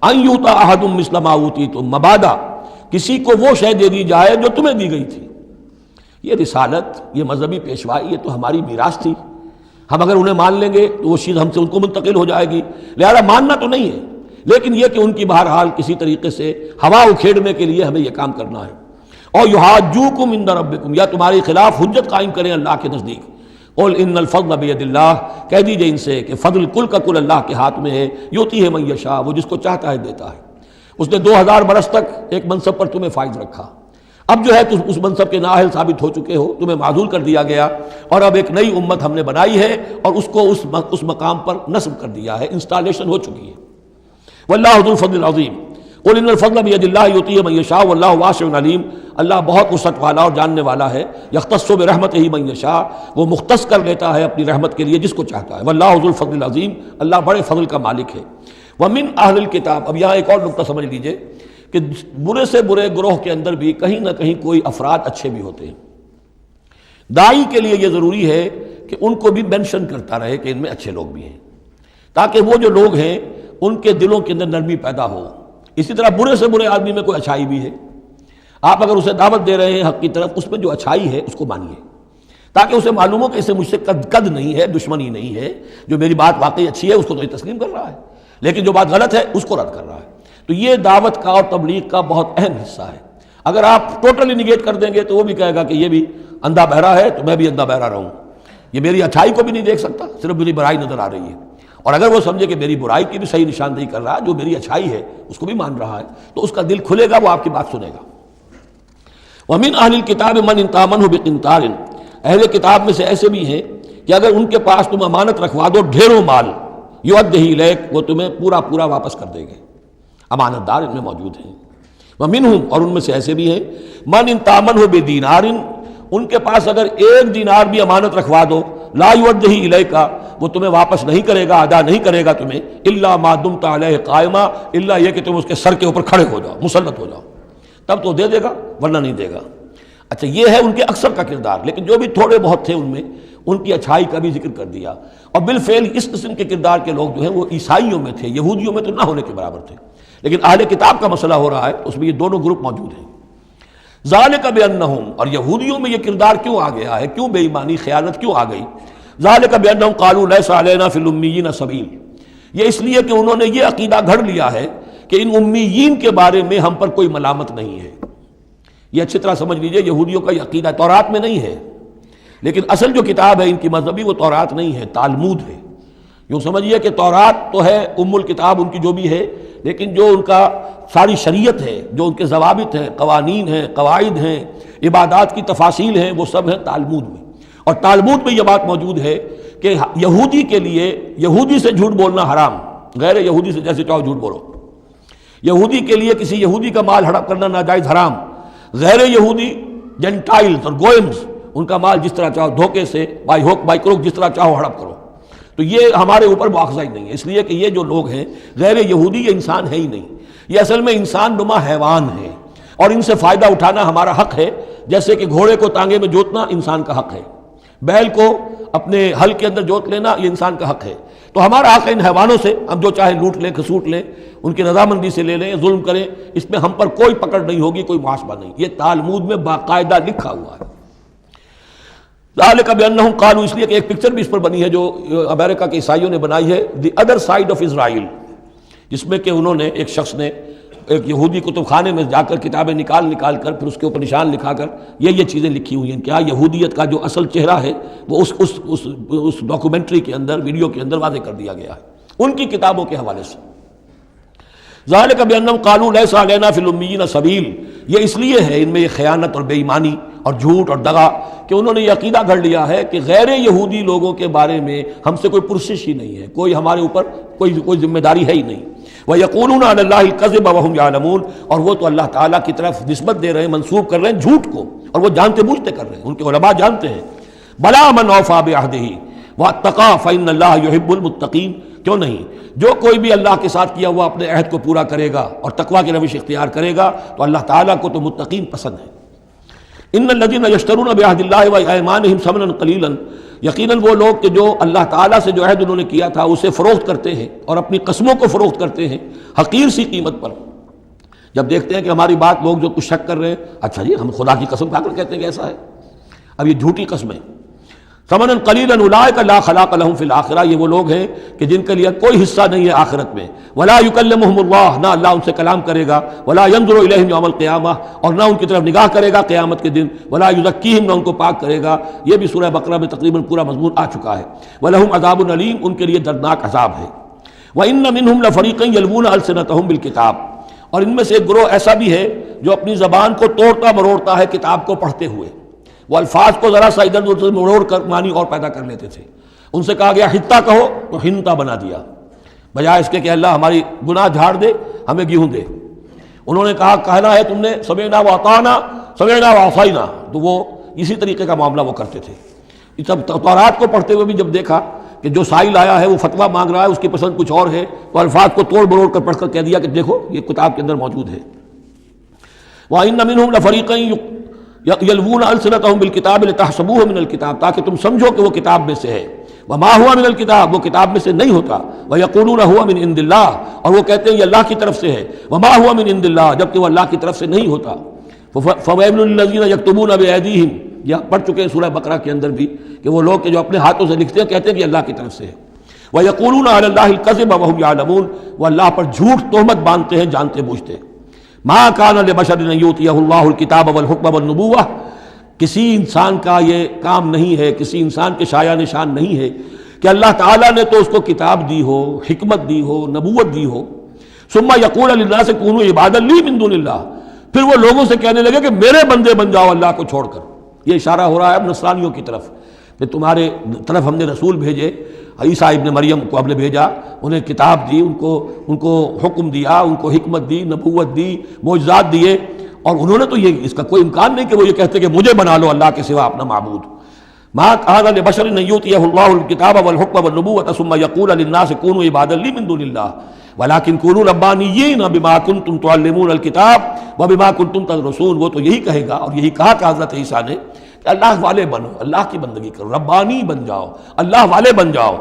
ان یؤتی احد مثل ما اوتیتم، مبادا کسی کو وہ شے دے دی جائے جو تمہیں دی گئی تھی۔ یہ رسالت، یہ مذہبی پیشوائی، یہ تو ہماری میراث تھی، ہم اگر انہیں مان لیں گے تو وہ چیز ہم سے ان کو منتقل ہو جائے گی، لہذا ماننا تو نہیں ہے، لیکن یہ کہ ان کی بہرحال کسی طریقے سے ہوا اکھیڑنے کے لیے ہمیں یہ کام کرنا ہے۔ اور یحاجوکم عند ربکم، یا تمہارے خلاف حجت قائم کریں اللہ کے نزدیک۔ قل ان الفضل بید اللہ، کہہ دیجئے ان سے کہ فضل کل کا کل اللہ کے ہاتھ میں ہے، یؤتی ہے من یشاء، وہ جس کو چاہتا ہے دیتا ہے۔ اس نے 2000 برس تک ایک منصب پر تمہیں فائز رکھا، اب جو ہے تم اس منصب کے نااہل ثابت ہو چکے ہو، تمہیں معزول کر دیا گیا، اور اب ایک نئی امت ہم نے بنائی ہے اور اس کو اس مقام پر نصب کر دیا ہے، انسٹالیشن ہو چکی ہے۔ واللہ ذو الفضل العظیم، قل ان الفضل بید اللہ یؤتیہ من یشاء واللہ واسع علیم، اللہ بہت وسعت والا اور جاننے والا ہے۔ یختص برحمتہ من یشاء، وہ مختص کر لیتا ہے اپنی رحمت کے لیے جس کو چاہتا ہے۔ واللہ ذو الفضل العظیم، اللہ بڑے فضل کا مالک ہے۔ ومن اہل الکتاب، اب یہاں ایک اور نقطہ سمجھ لیجئے کہ برے سے برے گروہ کے اندر بھی کہیں نہ کہیں کوئی افراد اچھے بھی ہوتے ہیں۔ داعی کے لیے یہ ضروری ہے کہ ان کو بھی مینشن کرتا رہے کہ ان میں اچھے لوگ بھی ہیں، تاکہ وہ جو لوگ ہیں ان کے دلوں کے اندر نرمی پیدا ہو۔ اسی طرح برے سے برے آدمی میں کوئی اچھائی بھی ہے، آپ اگر اسے دعوت دے رہے ہیں حق کی طرف، اس میں جو اچھائی ہے اس کو مانیے، تاکہ اسے معلوم ہو کہ اسے مجھ سے قد نہیں ہے، دشمنی نہیں ہے، جو میری بات واقعی اچھی ہے اس کو تو یہ تسلیم کر رہا ہے، لیکن جو بات غلط ہے اس کو رد کر رہا ہے۔ تو یہ دعوت کا اور تبلیغ کا بہت اہم حصہ ہے۔ اگر آپ ٹوٹلی نگیٹ کر دیں گے تو وہ بھی کہے گا کہ یہ بھی اندھا بہرا ہے تو میں بھی اندھا بہرا رہوں، یہ میری اچھائی کو بھی نہیں دیکھ سکتا، صرف میری برائی نظر آ رہی ہے۔ اور اگر وہ سمجھے کہ میری برائی کی بھی صحیح نشاندہی کر رہا ہے، جو میری اچھائی ہے اس کو بھی مان رہا ہے، تو اس کا دل کھلے گا، وہ آپ کی بات سنے گا۔ وَمِنْ أَهْلِ الْكِتَابِ مَنْ إِنْ تَأْمَنْهُ بِقِنْطَارٍ، اہل کتاب میں سے ایسے بھی ہیں کہ اگر ان کے پاس تم امانت رکھوا دو ڈھیروں مال، یؤدِّهِ إِلَيْكَ، وہ تمہیں پورا واپس کر دے گے۔ امانت دار ان میں موجود ہیں۔ وَمِنْهُمْ، اور ان میں سے ایسے بھی ہیں، مَنْ إِنْ تَأْمَنْهُ بِدِينَارٍ، ان کے پاس اگر 1 دینار بھی امانت رکھوا دو، لا یؤدِّهِ إِلَيْكَ، وہ تمہیں واپس نہیں کرے گا، ادا نہیں کرے گا تمہیں، إِلَّا مَا دُمْتَ عَلَيْهِ قَائِمًا، الا یہ کہ تم اس کے سر کے اوپر کھڑے ہو جاؤ، مسلط ہو جاؤ، تب تو دے دے گا ورنہ نہیں دے گا۔ اچھا، یہ ہے ان کے اکثر کا کردار، لیکن جو بھی تھوڑے بہت تھے ان میں ان کی اچھائی کا بھی ذکر کر دیا۔ اور بالفعل اس قسم کے کردار کے لوگ جو ہیں وہ عیسائیوں میں تھے، یہودیوں میں تو نہ ہونے کے برابر تھے، لیکن اہل کتاب کا مسئلہ ہو رہا ہے اس میں یہ دونوں گروپ موجود ہیں۔ ذالک بانہم، اور یہودیوں میں یہ کردار کیوں آ گیا ہے، کیوں بے ایمانی خیانت کیوں آ گئی؟ ذالک بانہم قالوا لیس علینا فی الامیین سبیل، یہ اس لیے کہ انہوں نے یہ عقیدہ گھڑ لیا ہے کہ ان امیین کے بارے میں ہم پر کوئی ملامت نہیں ہے۔ یہ اچھی طرح سمجھ لیجئے، یہودیوں کا یہ عقیدہ تورات میں نہیں ہے، لیکن اصل جو کتاب ہے ان کی مذہبی وہ تورات نہیں ہے، تالمود ہے۔ یوں سمجھیے کہ تورات تو ہے ام الکتاب ان کی جو بھی ہے، لیکن جو ان کا ساری شریعت ہے، جو ان کے ضوابط ہیں، قوانین ہیں، قواعد ہیں، عبادات کی تفاصیل ہیں، وہ سب ہیں تالمود میں۔ اور تالمود میں یہ بات موجود ہے کہ یہودی کے لیے یہودی سے جھوٹ بولنا حرام، غیر یہودی سے جیسے چاہو جھوٹ بولو۔ یہودی کے لیے کسی یہودی کا مال ہڑپ کرنا ناجائز حرام، غیر یہودی جنٹائلز اور گوئمز ان کا مال جس طرح چاہو دھوکے سے بائی ہوک بائی کروک جس طرح چاہو ہڑپ کرو۔ تو یہ ہمارے اوپر مواخذہ ہی نہیں ہے، اس لیے کہ یہ جو لوگ ہیں غیر یہودی یہ انسان ہے ہی نہیں، یہ اصل میں انسان نما حیوان ہے، اور ان سے فائدہ اٹھانا ہمارا حق ہے، جیسے کہ گھوڑے کو ٹانگے میں جوتنا انسان کا حق ہے، بیل کو اپنے ہل کے اندر جوت لینا یہ انسان کا حق ہے۔ تو ہمارا حق ہے ان حیوانوں سے، ہم جو چاہے لوٹ لیں، کھسوٹ لیں، ان کی رضامندی سے لے لیں، ظلم کریں، اس میں ہم پر کوئی پکڑ نہیں ہوگی، کوئی محاسبہ نہیں۔ یہ تالمود میں باقاعدہ لکھا ہوا ہے۔ ذالک بانہم قالوا، اس لیے کہ ایک پکچر بھی اس پر بنی ہے جو امریکہ کے عیسائیوں نے بنائی ہے، the other side of Israel, جس میں کہ انہوں نے ایک شخص نے ایک یہودی کتب خانے میں جا کر کتابیں نکال کر پھر اس کے اوپر نشان لکھا کر یہ چیزیں لکھی ہوئی ہیں۔ کیا یہودیت کا جو اصل چہرہ ہے وہ اس ڈاکومنٹری کے اندر، ویڈیو کے اندر واضح کر دیا گیا ہے ان کی کتابوں کے حوالے سے۔ ذالک بانہم قالوا لیس علینا فی الامیین سبیل، یہ اس لیے ہے ان میں یہ خیانت اور بے ایمانی اور جھوٹ اور دغا کہ انہوں نے یہ عقیدہ گھڑ لیا ہے کہ غیر یہودی لوگوں کے بارے میں ہم سے کوئی پرسش ہی نہیں ہے، کوئی ہمارے اوپر کوئی ذمہ داری ہے ہی نہیں۔ وَيَقُولُونَ عَلَى اللَّهِ الْكَذِبَ وَهُمْ يَعْلَمُونَ، اور وہ تو اللہ تعالیٰ کی طرف نسبت دے رہے ہیں، منسوب کر رہے ہیں جھوٹ کو، اور وہ جانتے بوجھتے کر رہے ہیں، ان کے علماء جانتے ہیں۔ بَلَا مَنْ أَوْفَىٰ بِعَهْدِهِ وَاتَّقَىٰ فَإِنَّ اللَّهَ يُحِبُّ الْمُتَّقِينَ، کیوں نہیں، جو کوئی بھی اللہ کے ساتھ کیا ہوا اپنے عہد کو پورا کرے گا اور تقویٰ کی روش اختیار کرے گا تو اللہ تعالیٰ کو تو متقین پسند ہے۔ ان الذين يشترون بعهد الله وايمانهم ثمنا قليلا، یقیناً وہ لوگ کہ جو اللہ تعالیٰ سے جو عہد انہوں نے کیا تھا اسے فروخت کرتے ہیں اور اپنی قسموں کو فروخت کرتے ہیں حقیر سی قیمت پر۔ جب دیکھتے ہیں کہ ہماری بات لوگ جو کچھ شک کر رہے ہیں، اچھا جی ہم خدا کی قسم کھا کر کہتے ہیں کہ ایسا ہے، اب یہ جھوٹی قسمیں۔ ثمنا قلیلا اولئک لا خلاق لهم فی الآخرہ، یہ وہ لوگ ہیں کہ جن کے لیے کوئی حصہ نہیں ہے آخرت میں. ولا یکلمهم اللہ، نہ اللہ ان سے کلام کرے گا. ولا ينظر الیہم یوم القیامہ، اور نہ ان کی طرف نگاہ کرے گا قیامت کے دن. ولا یزکیہم، نہ ان کو پاک کرے گا. یہ بھی سورہ بقرہ میں تقریباً پورا مضمون آ چکا ہے. ولہم عذاب علیم، ان کے لیے دردناک عذاب ہے. وان منہم لفریقا یلوون السنتہم بالکتاب، اور ان میں سے ایک گروہ ایسا بھی ہے جو اپنی زبان کو توڑتا مروڑتا ہے کتاب کو پڑھتے ہوئے. وہ الفاظ کو ذرا سا ادھر ادھر مروڑ کر معنی اور پیدا کر لیتے تھے. ان سے کہا گیا حتہ کہو تو ہنتا بنا دیا، بجائے اس کے کہ اللہ ہماری گناہ جھاڑ دے، ہمیں گیہوں دے. انہوں نے کہا کہنا ہے تم نے سمعنا واطعنا سمعنا وعصینا، تو وہ اسی طریقے کا معاملہ وہ کرتے تھے. جب تورات کو پڑھتے ہوئے بھی جب دیکھا کہ جو سائل آیا ہے وہ فتویٰ مانگ رہا ہے، اس کی پسند کچھ اور ہے، تو الفاظ کو توڑ مروڑ کر پڑھ کر کہہ دیا کہ دیکھو یہ کتاب کے اندر موجود ہے. وَإِنَّ مِنْهُمْ لَفَرِيقًا یلوون السنتہم بالکتاب لتحسبوہ من الکتاب، تاکہ تم سمجھو کہ وہ کتاب میں سے ہے. وما ہوا من الکتاب، وہ کتاب میں سے نہیں ہوتا. ویقولون ہوا من عند اللہ، اور وہ کہتے ہیں یہ اللہ کی طرف سے ہے. وما ہوا من عند اللہ، جبکہ وہ اللہ کی طرف سے نہیں ہوتا. فویل للذین یکتبون بایدیہم، یہ پڑھ چکے ہیں سورہ بقرہ کے اندر بھی کہ وہ لوگ کہ جو اپنے ہاتھوں سے لکھتے ہیں کہتے ہیں کہ اللہ کی طرف سے ہے. ویقولون علی اللہ الکذب وہم یعلمون، وہ اللہ پر جھوٹ تہمت باندھتے ہیں جانتے بوجھتے. ما کان لبشر ان یؤتیہ اللہ الکتاب والحکم والنبوۃ، کسی انسان کا یہ کام نہیں ہے، کسی انسان کے شایہ نشان نہیں ہے کہ اللہ تعالیٰ نے تو اس کو کتاب دی ہو، حکمت دی ہو، نبوت دی ہو. ثم یقول للناس کونوا عبادا لی من دون اللہ، پھر وہ لوگوں سے کہنے لگے کہ میرے بندے بن جاؤ اللہ کو چھوڑ کر. یہ اشارہ ہو رہا ہے اب نصرانیوں کی طرف کہ تمہارے طرف ہم نے رسول بھیجے، عیسیٰ ابن مریم کو ہم نے بھیجا، انہیں کتاب دی، ان کو حکم دیا، ان کو حکمت دی، نبوت دی، معجزات دیے، اور انہوں نے تو یہ اس کا کوئی امکان نہیں کہ وہ یہ کہتے کہ مجھے بنا لو اللہ کے سوا اپنا معبود. ما کان لبشر ان یؤتیہ اللہ الکتاب والحکم والنبوۃ ثم یقول للناس کونوا عبادا لی من دون اللہ ولکن کونوا ربانیین بما کنتم تعلمون الکتاب وبما کنتم تدرسون. وہ تو یہی کہے گا، اور یہی کہا کہ حضرت عیسیٰ نے کہ اللہ والے بنو، اللہ کی بندگی کرو، ربانی بن جاؤ، اللہ والے بن جاؤ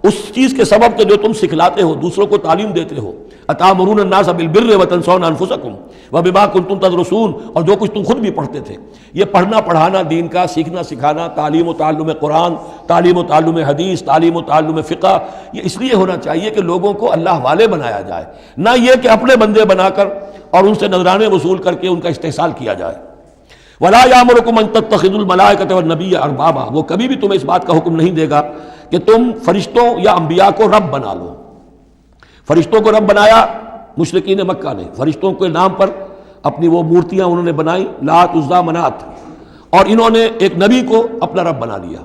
اس چیز کے سبب کہ جو تم سکھلاتے ہو، دوسروں کو تعلیم دیتے ہو. اتامرون الناس بالبر وتنسون انفسکم وبما کنتم تدرسون، اور جو کچھ تم خود بھی پڑھتے تھے. یہ پڑھنا پڑھانا دین کا، سیکھنا سکھانا، تعلیم و تعلم قرآن، تعلیم و تعلم حدیث، تعلیم و تعلم فقہ، یہ اس لیے ہونا چاہیے کہ لوگوں کو اللہ والے بنایا جائے، نہ یہ کہ اپنے بندے بنا کر اور ان سے نذرانے وصول کر کے ان کا استحصال کیا جائے. ولا یامرکم ان تتخذوا الملائکۃ والنبی اربابا، وہ کبھی بھی تمہیں اس بات کا حکم نہیں دے گا کہ تم فرشتوں یا انبیاء کو رب بنا لو. فرشتوں کو رب بنایا مشرکین مکہ نے، فرشتوں کے نام پر اپنی وہ مورتیاں انہوں نے بنائی، لات عزا منات، اور انہوں نے ایک نبی کو اپنا رب بنا لیا.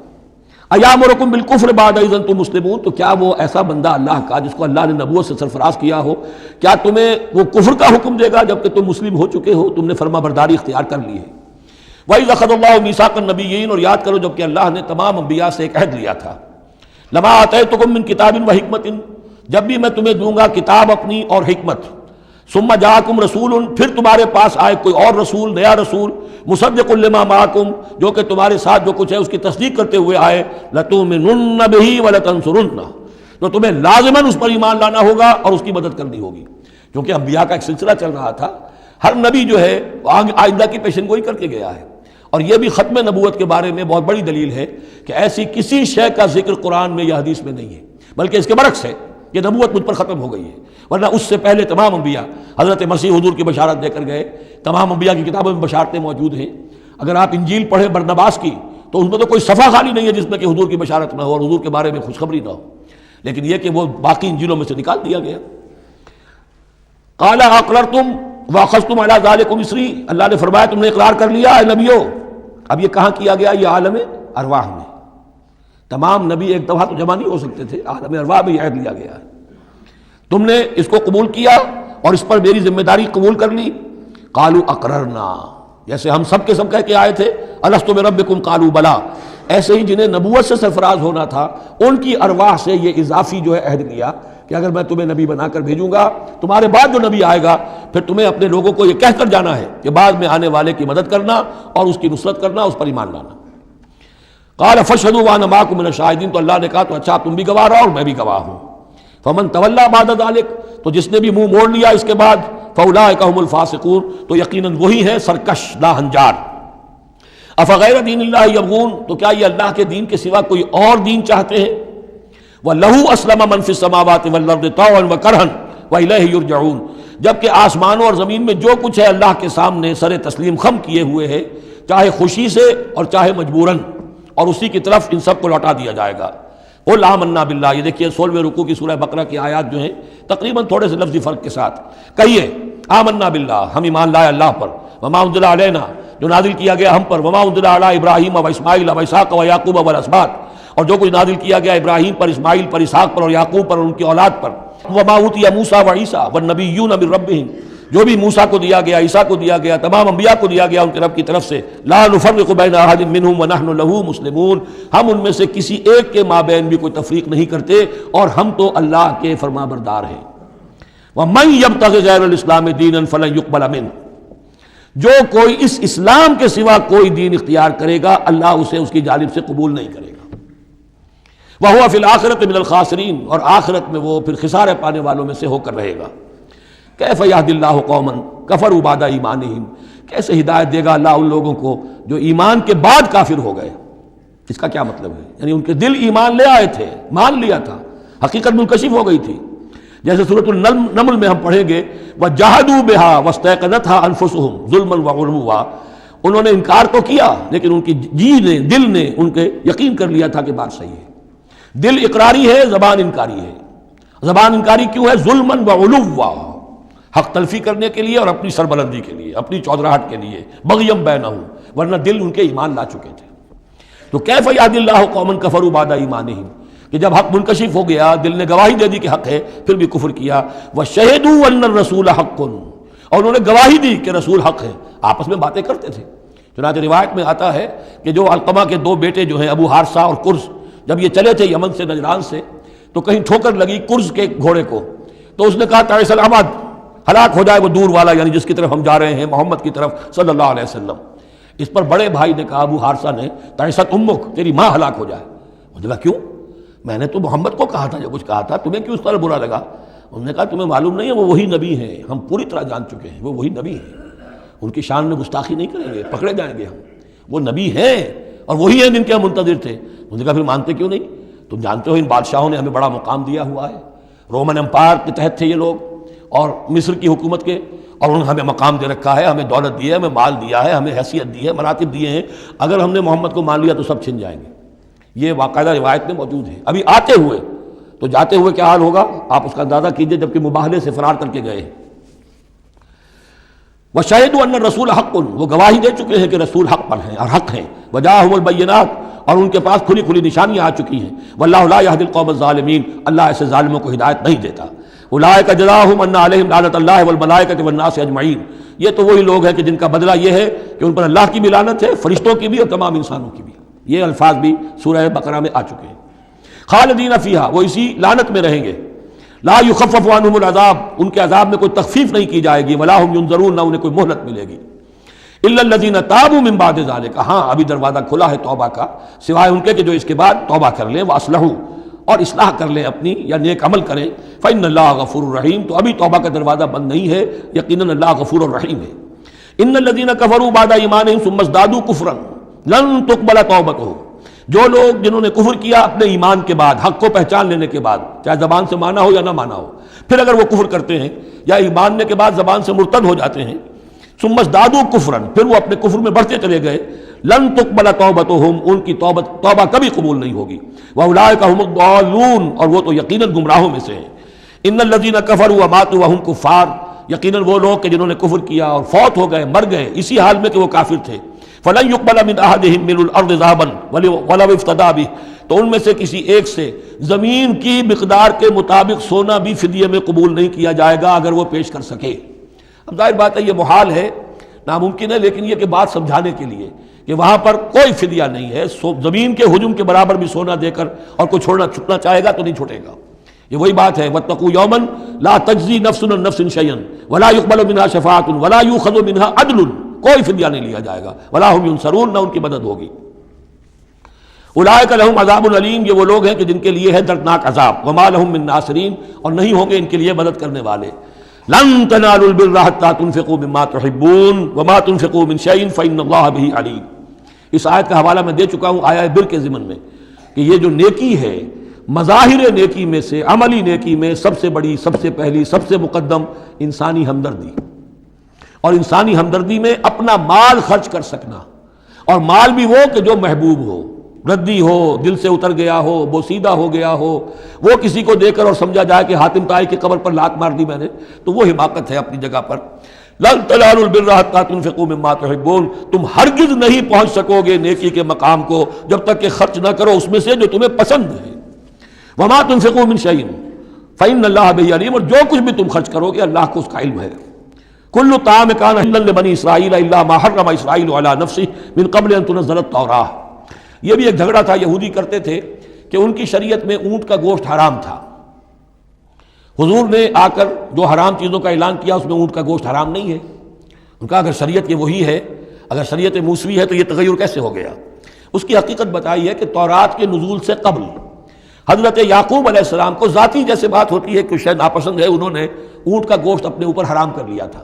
ایامرکم بالکفر بعد اذ انتم مسلمون، تو کیا وہ ایسا بندہ اللہ کا جس کو اللہ نے نبوت سے سرفراز کیا ہو، کیا تمہیں وہ کفر کا حکم دے گا جبکہ تم مسلم ہو چکے ہو، تم نے فرما برداری اختیار کر لی ہے. وَإِذْ أَخَذَ اللَّهُ مِيثَاقَ النَّبِيِّينَ، اور یاد کرو جب کہ اللہ نے تمام انبیاء سے ایک عہد لیا تھا. لَمَا آتَيْتُكُم مِّن كِتَابٍ وَحِكْمَةٍ، جب بھی میں تمہیں دوں گا کتاب اپنی اور حکمت. ثُمَّ جَاءَكُمْ رَسُولٌ، پھر تمہارے پاس آئے کوئی اور رسول، نیا رسول، مُصَدِّقٌ لِّمَا مَعَكُمْ، جو کہ تمہارے ساتھ جو کچھ ہے اس کی تصدیق کرتے ہوئے آئے. لَتُؤْمِنُنَّ بِهِ وَلَتَنصُرُنَّهُ، تو تمہیں لازماً اس پر ایمان لانا ہوگا اور اس کی مدد کرنی ہوگی. کیونکہ انبیاء کا ایک سلسلہ چل رہا تھا، ہر نبی جو ہے آئندہ کی پیشن گوئی کر کے گیا ہے. اور یہ بھی ختم نبوت کے بارے میں بہت بڑی دلیل ہے کہ ایسی کسی شے کا ذکر قرآن میں یا حدیث میں نہیں ہے، بلکہ اس کے برعکس ہے کہ نبوت مجھ پر ختم ہو گئی ہے. ورنہ اس سے پہلے تمام انبیاء حضرت مسیح حضور کی بشارت دے کر گئے. تمام انبیاء کی کتابوں میں بشارتیں موجود ہیں. اگر آپ انجیل پڑھیں برنباس کی تو اس میں تو کوئی صفحہ خالی نہیں ہے جس میں کہ حضور کی بشارت نہ ہو اور حضور کے بارے میں خوشخبری نہ ہو. لیکن یہ کہ وہ باقی انجیلوں میں سے نکال دیا گیا. قال اقررتم واخذتم علی ذلکم اسری، اللہ نے فرمایا تم نے اقرار کر لیا اے نبیو. اب یہ کہاں کیا گیا؟ یہ عالم ارواح میں. تمام نبی ایک دفعہ تو جمع نہیں ہو سکتے تھے، عالم ارواح میں یہ عہد لیا گیا ہے. تم نے اس کو قبول کیا اور اس پر میری ذمہ داری قبول کر لی. قالوا اقررنا، جیسے ہم سب کے سب کہہ کے آئے تھے الست بربکم قالوا بلا، ایسے ہی جنہیں نبوت سے سرفراز ہونا تھا ان کی ارواح سے یہ اضافی جو ہے عہد لیا کہ اگر میں تمہیں نبی بنا کر بھیجوں گا، تمہارے بعد جو نبی آئے گا پھر تمہیں اپنے لوگوں کو یہ کہہ کر جانا ہے کہ بعد میں آنے والے کی مدد کرنا اور اس کی نصرت کرنا، اس پر ایمان لانا. قال فاشهدوا وانا معكم من الشاهدين، تو اللہ نے کہا تو اچھا تم بھی گواہ رہو اور میں بھی گواہ ہوں. فمن تولى بعد ذلك، تو جس نے بھی منہ موڑ لیا اس کے بعد، فاولئک هم الفاسقون، تو یقیناً وہی ہے سرکش لاہنجار. افغیر دین اللہ یبغون، تو کیا یہ اللہ کے دین کے سوا کوئی اور دین چاہتے ہیں؟ وَلَهُ أَسْلَمَ مَن فِي السَّمَاوَاتِ وَالْأَرْضِ طَوْعًا وَكَرْهًا وَإِلَيْهِ يُرْجَعُونَ، جبکہ آسمانوں اور زمین میں جو کچھ ہے اللہ کے سامنے سر تسلیم خم کیے ہوئے ہے، چاہے خوشی سے اور چاہے مجبوراً، اور اسی کی طرف ان سب کو لوٹا دیا جائے گا۔ قُلْ آمَنَّا بِاللَّهِ، یہ دیکھیے 16ویں رکوع کی سورہ بقرہ کی آیات جو ہیں تقریباً تھوڑے سے لفظی فرق کے ساتھ، کہیے آمنا باللہ، ہم ایمان لائے اللہ پر، وما انزل علینا، جو نازل کیا گیا ہم پر، وما انزل علی ابراہیم و اسماعیل و اسحاق و یعقوب والاسباط، اور جو کچھ نازل کیا گیا ابراہیم پر، اسماعیل پر، اسحاق پر اور یعقوب پر اور ان کی اولاد پر، وما اوتی موسیٰ و عیسیٰ والنبیون من ربہم، جو بھی موسیٰ کو دیا گیا، عیسیٰ کو دیا گیا، تمام انبیاء کو دیا گیا ان کے رب کی طرف سے، لا نفرق بین احد منہم ونحن لہ مسلمون، ہم ان میں سے کسی ایک کے مابین بھی کوئی تفریق نہیں کرتے اور ہم تو اللہ کے فرما بردار ہیں۔ وَمَن يَبْتَغِ غَيْرَ الْإِسْلَامِ دِينًا فَلَن يُقْبَلَ مِنْهُ، جو کوئی اس اسلام کے سوا کوئی دین اختیار کرے گا اللہ اسے اس کی جانب سے قبول نہیں کرے گا۔ وَهُوَ فِي الْآخِرَةِ مِنَ الْخَاسِرِينَ، اور آخرت میں وہ پھر خسارے پانے والوں میں سے ہو کر رہے گا۔ کیف یہدی اللہ قوما کفروا بعد ایمانہم، کیسے ہدایت دے گا اللہ ان لوگوں کو جو ایمان کے بعد کافر ہو گئے۔ اس کا کیا مطلب ہے؟ یعنی ان کے دل ایمان لے آئے تھے، مان لیا تھا، حقیقت منکشف ہو گئی تھی، جیسے سورۃ النمل میں ہم پڑھیں گے وَجَحَدُوا بِهَا وَاسْتَيْقَنَتْهَا أَنفُسُهُمْ ظُلْمًا وَعُلُوًّا، انہوں نے انکار تو کیا لیکن ان کی جی نے، دل نے ان کے یقین کر لیا تھا کہ بات صحیح ہے۔ دل اقراری ہے، زبان انکاری ہے۔ زبان انکاری کیوں ہے؟ ظلمًا وعلوا، حق تلفی کرنے کے لیے اور اپنی سربلندی کے لیے، اپنی چودراہٹ کے لیے، بغیم بینہم، ورنہ دل ان کے ایمان لا چکے تھے۔ تو کیف یہدی اللہ قوما کفروا بعد ایمانہم، کہ جب حق منکشف ہو گیا، دل نے گواہی دے دی کہ حق ہے، پھر بھی کفر کیا۔ وَشَهِدُوا أَنَّ الرَّسُولَ حَقٌّ، اور انہوں نے گواہی دی کہ رسول حق ہے، آپس میں باتیں کرتے تھے۔ چنانچہ روایت میں آتا ہے کہ جو علقمہ کے دو بیٹے جو ہیں ابو حارثہ اور کرز، جب یہ چلے تھے یمن سے نجران سے، تو کہیں ٹھوکر لگی کرز کے گھوڑے کو، تو اس نے کہا تعیس العبد، ہلاک ہو جائے وہ دور والا، یعنی جس کی طرف ہم جا رہے ہیں، محمد کی طرف صلی اللہ علیہ وسلم۔ اس پر بڑے بھائی نے کہا، ابو حارثہ نے، تعیست امک، تیری ماں ہلاک ہو جائے۔ انہوں نے کہا کیوں؟ میں نے تو محمد کو کہا تھا جو کچھ کہا تھا، تمہیں کیوں اس طرح برا لگا؟ انہوں نے کہا تمہیں معلوم نہیں ہے وہ وہی نبی ہیں، ہم پوری طرح جان چکے ہیں وہ وہی نبی ہیں، ان کی شان میں گستاخی نہیں کریں گے، پکڑے جائیں گے ہم، وہ نبی ہیں اور وہی ہیں جن کے ہم منتظر تھے۔ انہوں نے کہا پھر مانتے کیوں نہیں؟ تم جانتے ہو ان بادشاہوں نے ہمیں بڑا مقام دیا ہوا ہے، رومن امپائر کے تحت تھے یہ لوگ اور مصر کی حکومت کے، اور انہوں نے ہمیں مقام دے رکھا ہے، ہمیں دولت دی ہے، ہمیں مال دیا ہے، ہمیں حیثیت دی ہے، مراتب دیے ہیں، اگر ہم نے محمد کو مان لیا تو سب چھن جائیں گے۔ یہ باقاعدہ روایت میں موجود ہے۔ ابھی آتے ہوئے تو جاتے ہوئے کیا حال ہوگا آپ اس کا اندازہ کیجئے، جبکہ مباہلے سے فرار کر کے گئے۔ وَشَهِدُوا أَنَّ الرَّسُولَ حَقٌّ، وہ گواہی دے چکے ہیں کہ رسول حق پر ہیں اور حق ہیں۔ وَجَاءَهُمُ الْبَيِّنَاتُ، اور ان کے پاس کھلی کھلی نشانیاں آ چکی ہیں۔ وَاللَّهُ لَا يَهْدِي الْقَوْمَ الظَّالِمِينَ، اللہ ایسے ظالموں کو ہدایت نہیں دیتا۔ أُولَٰئِكَ جَزَاؤُهُمْ أَنَّ عَلَيْهِمْ لَعْنَةَ اللَّهِ وَالْمَلَائِكَةِ وَالنَّاسِ أَجْمَعِينَ، یہ تو وہی لوگ ہیں کہ جن کا بدلہ یہ ہے کہ ان پر اللہ کی بھی لعنت ہے، فرشتوں کی بھی اور تمام انسانوں کی بھی۔ یہ الفاظ بھی سورہ بقرہ میں آ چکے ہیں۔ خالدین فیہا، وہ اسی لعنت میں رہیں گے۔ لا یخفف عنہم العذاب، ان کے عذاب میں کوئی تخفیف نہیں کی جائے گی۔ ولا ہم ینظرون، نہ انہیں کوئی مہلت ملے گی۔ الا الذین تابوا من بعد ذلک، ہاں ابھی دروازہ کھلا ہے توبہ کا، سوائے ان کے کہ جو اس کے بعد توبہ کر لیں، واصلحوا، اور اصلاح کر لیں اپنی یا نیک عمل کریں۔ فإن اللہ غفور الرحیم، تو ابھی توبہ کا دروازہ بند نہیں ہے، یقیناً اللہ غفور الرحیم ہے۔ ان الذین کفروا بعد ایمانہم ثم ازدادوا کفرا لن تقبل توبتہم، جو لوگ جنہوں نے کفر کیا اپنے ایمان کے بعد، حق کو پہچان لینے کے بعد، چاہے زبان سے مانا ہو یا نہ مانا ہو، پھر اگر وہ کفر کرتے ہیں یا ایمان ماننے کے بعد زبان سے مرتد ہو جاتے ہیں، ثم ازدادوا کفرا، پھر وہ اپنے کفر میں بڑھتے چلے گئے، لن تقبل توبتہم، ان کی توبہ کبھی قبول نہیں ہوگی۔ واولئک هم الضالون، اور وہ تو یقیناً گمراہوں میں سے ہیں۔ ان الذین کفروا وماتوا وهم کفار، یقیناً وہ لوگ کہ جنہوں نے کفر کیا اور فوت ہو گئے، مر گئے اسی حال میں کہ وہ کافر تھے، فلن يقبل من احدهم من الارض ذهبا ولو افتدى به، تو ان میں سے کسی ایک سے زمین کی مقدار کے مطابق سونا بھی فدیے میں قبول نہیں کیا جائے گا اگر وہ پیش کر سکے۔ اب ظاہر بات ہے یہ محال ہے، ناممکن ہے، لیکن یہ کہ بات سمجھانے کے لیے کہ وہاں پر کوئی فدیہ نہیں ہے، زمین کے حجم کے برابر بھی سونا دے کر اور کوئی چھوٹنا چاہے گا تو نہیں چھوٹے گا۔ یہ وہی بات ہے، واتقوا یوما لا تجزی نفس عن نفس شیئا ولا يقبل منها شفاعۃ ولا یؤخذ منها عدل، کوئی فدیہ نہیں لیا جائے گا، ولا هم ينصرون، نہ ان کی مدد ہوگی۔ اولئک لهم عذاب علیم، یہ وہ لوگ ہیں کہ جن کے لیے ہے دردناک عذاب، وما لهم من ناصرین، اور نہیں ہوں گے ان کے لیے مدد کرنے والے۔ لن تنالوا البر حتى تنفقوا مما تحبون وما تنفقوا من شيء فإن الله به عليم، اس آیت کا حوالہ میں دے چکا ہوں آیا بر کے ضمن میں کہ یہ جو نیکی ہے، مظاہر نیکی میں سے، عملی نیکی میں سب سے بڑی، سب سے پہلی، سب سے مقدم انسانی ہمدردی، اور انسانی ہمدردی میں اپنا مال خرچ کر سکنا، اور مال بھی وہ کہ جو محبوب ہو، ردی ہو، دل سے اتر گیا ہو، بوسیدہ ہو گیا ہو، وہ کسی کو دے کر اور سمجھا جائے کہ حاتم طائی کی قبر پر لات مار دی میں نے، تو وہ حماقت ہے اپنی جگہ پر۔ لن تنالوا البر حتى تنفقوا مما تحبون، تم ہرگز نہیں پہنچ سکو گے نیکی کے مقام کو جب تک کہ خرچ نہ کرو اس میں سے جو تمہیں پسند ہے۔ وما تنفقوا من شيء فإن الله به عليم، اور جو کچھ بھی تم خرچ کرو گے اللہ کو اس کا علم ہے۔ كل طعام كان حلا لبني اسرائيل الا ما حرم اسرائيل على نفسه من قبل ان تنزل التوراة۔ یہ بھی ایک جھگڑا تھا، یہودی کرتے تھے کہ ان کی شریعت میں اونٹ کا گوشت حرام تھا، حضور نے آ کر جو حرام چیزوں کا اعلان کیا اس میں اونٹ کا گوشت حرام نہیں ہے۔ ان کا اگر شریعت یہ وہی ہے، اگر شریعت موسوی ہے تو یہ تغیر کیسے ہو گیا؟ اس کی حقیقت بتائی ہے کہ تورات کے نزول سے قبل حضرت یعقوب علیہ السلام کو ذاتی جیسے بات ہوتی ہے کہ شاید ناپسند ہے، انہوں نے اونٹ کا گوشت اپنے اوپر حرام کر لیا تھا،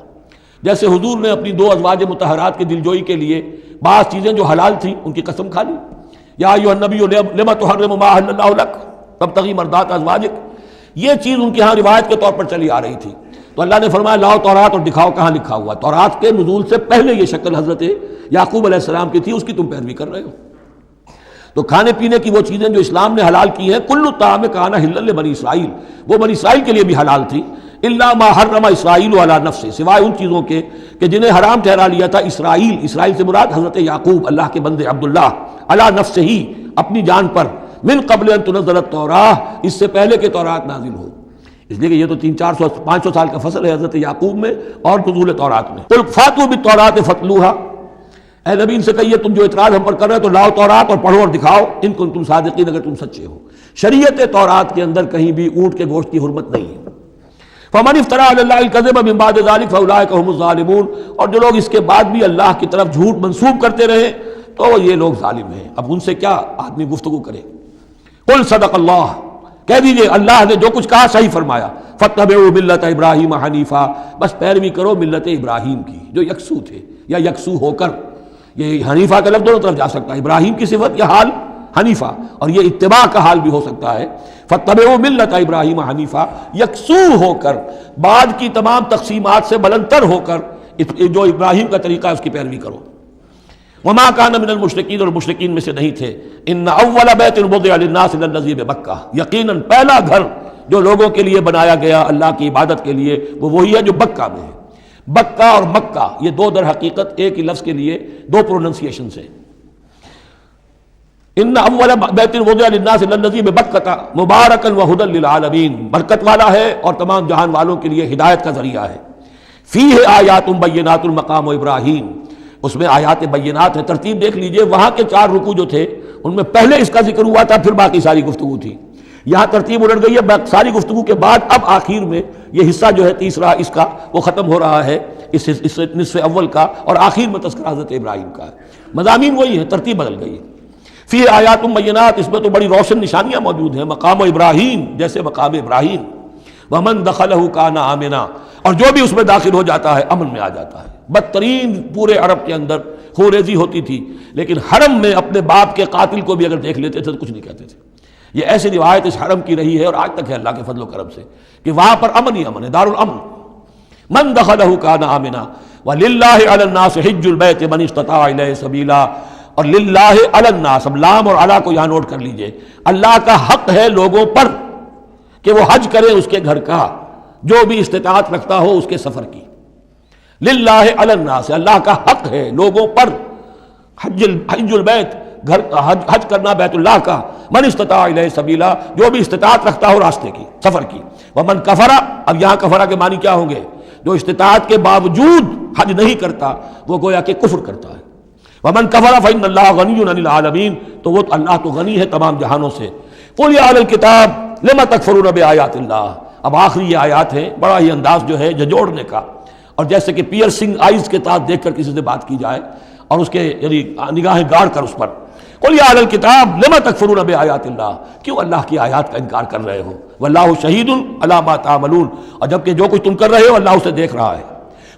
جیسے حضور نے اپنی 2 ازواج مطہرات کی دلجوئی کے لیے بعض چیزیں جو حلال تھیں ان کی قسم کھا لی۔ یا ایھا النبی لما تحرم ما احل اللہ لک تبتغی مرضات ازواجک، یہ چیز ان کے ہاں روایت کے طور پر چلی آ رہی تھی، تو اللہ نے فرمایا لاؤ تورات اور دکھاؤ کہاں لکھا ہوا۔ تورات کے نزول سے پہلے یہ شکل حضرت یعقوب علیہ السلام کی تھی، اس کی تم پیروی کر رہے ہو۔ تو کھانے پینے کی وہ چیزیں جو اسلام نے حلال کی ہیں، کل طعام کان حلا لبنی اسرائیل، وہ بنی اسرائیل کے لیے بھی حلال تھی، الا ما حرم اسرائیل علی نفسہ، سوائے ان چیزوں کے کہ جنہیں حرام ٹھہرا لیا تھا اسرائیل، اسرائیل سے مراد حضرت یعقوب اللہ کے بندے عبداللہ، علی نفسہ ہی، اپنی جان پر، من قبل ان تنزل التوراۃ، اس سے پہلے کہ تورات نازل ہو۔ اس لیے کہ یہ تو 500 سال کا فصل ہے حضرت یعقوب میں اور نزول تورات میں۔ قل فاتوا بالتوراۃ فاتلوها، اے نبی ان سے کہیے تم جو اعتراض ہم پر کر رہے تو لاؤ تورات اور پڑھو اور دکھاؤ، ان کنتم صادقین، اگر تم سچے ہو۔ شریعت تورات کے اندر کہیں بھی اونٹ کے گوشت کی حرمت نہیں ہے۔ فمن افترى على الله الكذب من بعد ذلك فاولئك هم الظالمون، اور جو لوگ اس کے بعد بھی اللہ کی طرف جھوٹ منسوب کرتے رہے تو یہ لوگ ظالم ہیں۔ اب ان سے کیا آدمی گفتگو کرے؟ قل صدق اللہ، کہہ دیجئے اللہ نے جو کچھ کہا صحیح فرمایا۔ فاتبعوا ملت ابراہیم حنیفا، بس پیروی کرو ملت ابراہیم کی جو یکسو تھے یا یکسو ہو کر، یہ حنیفہ کا لفظ دونوں طرف جا سکتا ہے، ابراہیم کی صفت یا حال حنیفہ، اور یہ اتباع کا حال بھی ہو سکتا ہے۔ فاتبعوا ملت ابراہیم حنیفہ، یکسو ہو کر، بعد کی تمام تقسیمات سے بلندتر ہو کر جو ابراہیم کا طریقہ ہے اس کی پیروی کرو۔ وما کان من المشرکین، اور مشرکین میں سے نہیں تھے۔ ان اول بیت وضع للناس للذی بمکہ، یقیناً پہلا گھر جو لوگوں کے لیے بنایا گیا اللہ کی عبادت کے لیے وہ وہی ہے جو بکہ میں ہے۔ بکہ اور مکہ یہ دو در حقیقت ایک ہی لفظ کے لیے 2 پروننسیشن سے۔ ان اول بیت وضع للناس للذی ببکہ مبارکا وہدی للعالمین، برکت والا ہے اور تمام جہان والوں کے لیے ہدایت کا ذریعہ ہے۔ فیہ آیات بینات مقام ابراہیم، اس میں آیات بینات ہیں۔ ترتیب دیکھ لیجئے، وہاں کے 4 رکوع جو تھے ان میں پہلے اس کا ذکر ہوا تھا، پھر باقی ساری گفتگو تھی۔ یہاں ترتیب الٹ گئی ہے، ساری گفتگو کے بعد اب آخر میں یہ حصہ جو ہے تیسرا اس کا وہ ختم ہو رہا ہے، اس نصف اول کا، اور آخر میں تذکرہ حضرت ابراہیم کا ہے۔ مضامین وہی ہیں، ترتیب بدل گئی ہے۔ فی آیات بینات، اس میں تو بڑی روشن نشانیاں موجود ہیں، مقام ابراہیم جیسے مقام ابراہیم۔ ومن دخلہ کان آمنا، اور جو بھی اس میں داخل ہو جاتا ہے امن میں آ جاتا ہے۔ بدترین پورے عرب کے اندر خوریزی ہوتی تھی، لیکن حرم میں اپنے باپ کے قاتل کو بھی اگر دیکھ لیتے تھے تو کچھ نہیں کہتے تھے۔ یہ ایسی روایت اس حرم کی رہی ہے اور آج تک ہے اللہ کے فضل و کرم سے کہ وہاں پر امن ہی امن ہے، دار الامن۔ من دخلہ کان آمنا وللہ علی الناس حج البیت من استطاع الیہ سبیلا، اور للہ علی الناس، اب لام اور علی کو یہاں نوٹ کر لیجئے، اللہ کا حق ہے لوگوں پر کہ وہ حج کرے اس کے گھر کا، جو بھی استطاعت رکھتا ہو اس کے سفر کی۔ للہ علی الناس، اللہ کا حق ہے لوگوں پر، حج البیت، گھر حج کرنا بیت اللہ کا، من استطاع الیہ سبیلا، جو بھی استطاعت رکھتا ہو راستے کی، سفر کی۔ ومن کفر، اب یہاں کفرہ کے معنی کیا ہوں گے؟ جو استطاعت کے باوجود حج نہیں کرتا وہ گویا کہ کفر کرتا ہے۔ ومن کفر فإن اللہ غنی عن العالمین، تو وہ اللہ تو غنی ہے تمام جہانوں سے۔ قل یا اہل الکتاب لم تکفرون بآیات اللہ، اب آخری یہ آیات ہیں، بڑا ہی انداز جو ہے جھنجھوڑنے کا، اور جیسے کہ پیئرسنگ آئیز کے ساتھ دیکھ کر کسی سے بات کی جائے اور اس کے یعنی نگاہیں گاڑ کر اس پر۔ قل یا اہل الکتاب لم تکفرون بآیات اللہ، کیوں اللہ کی آیات کا انکار کر رہے ہو؟ واللہ شہید علی ما تعملون، اور جبکہ جو کچھ تم کر رہے ہو اللہ اسے دیکھ رہا ہے۔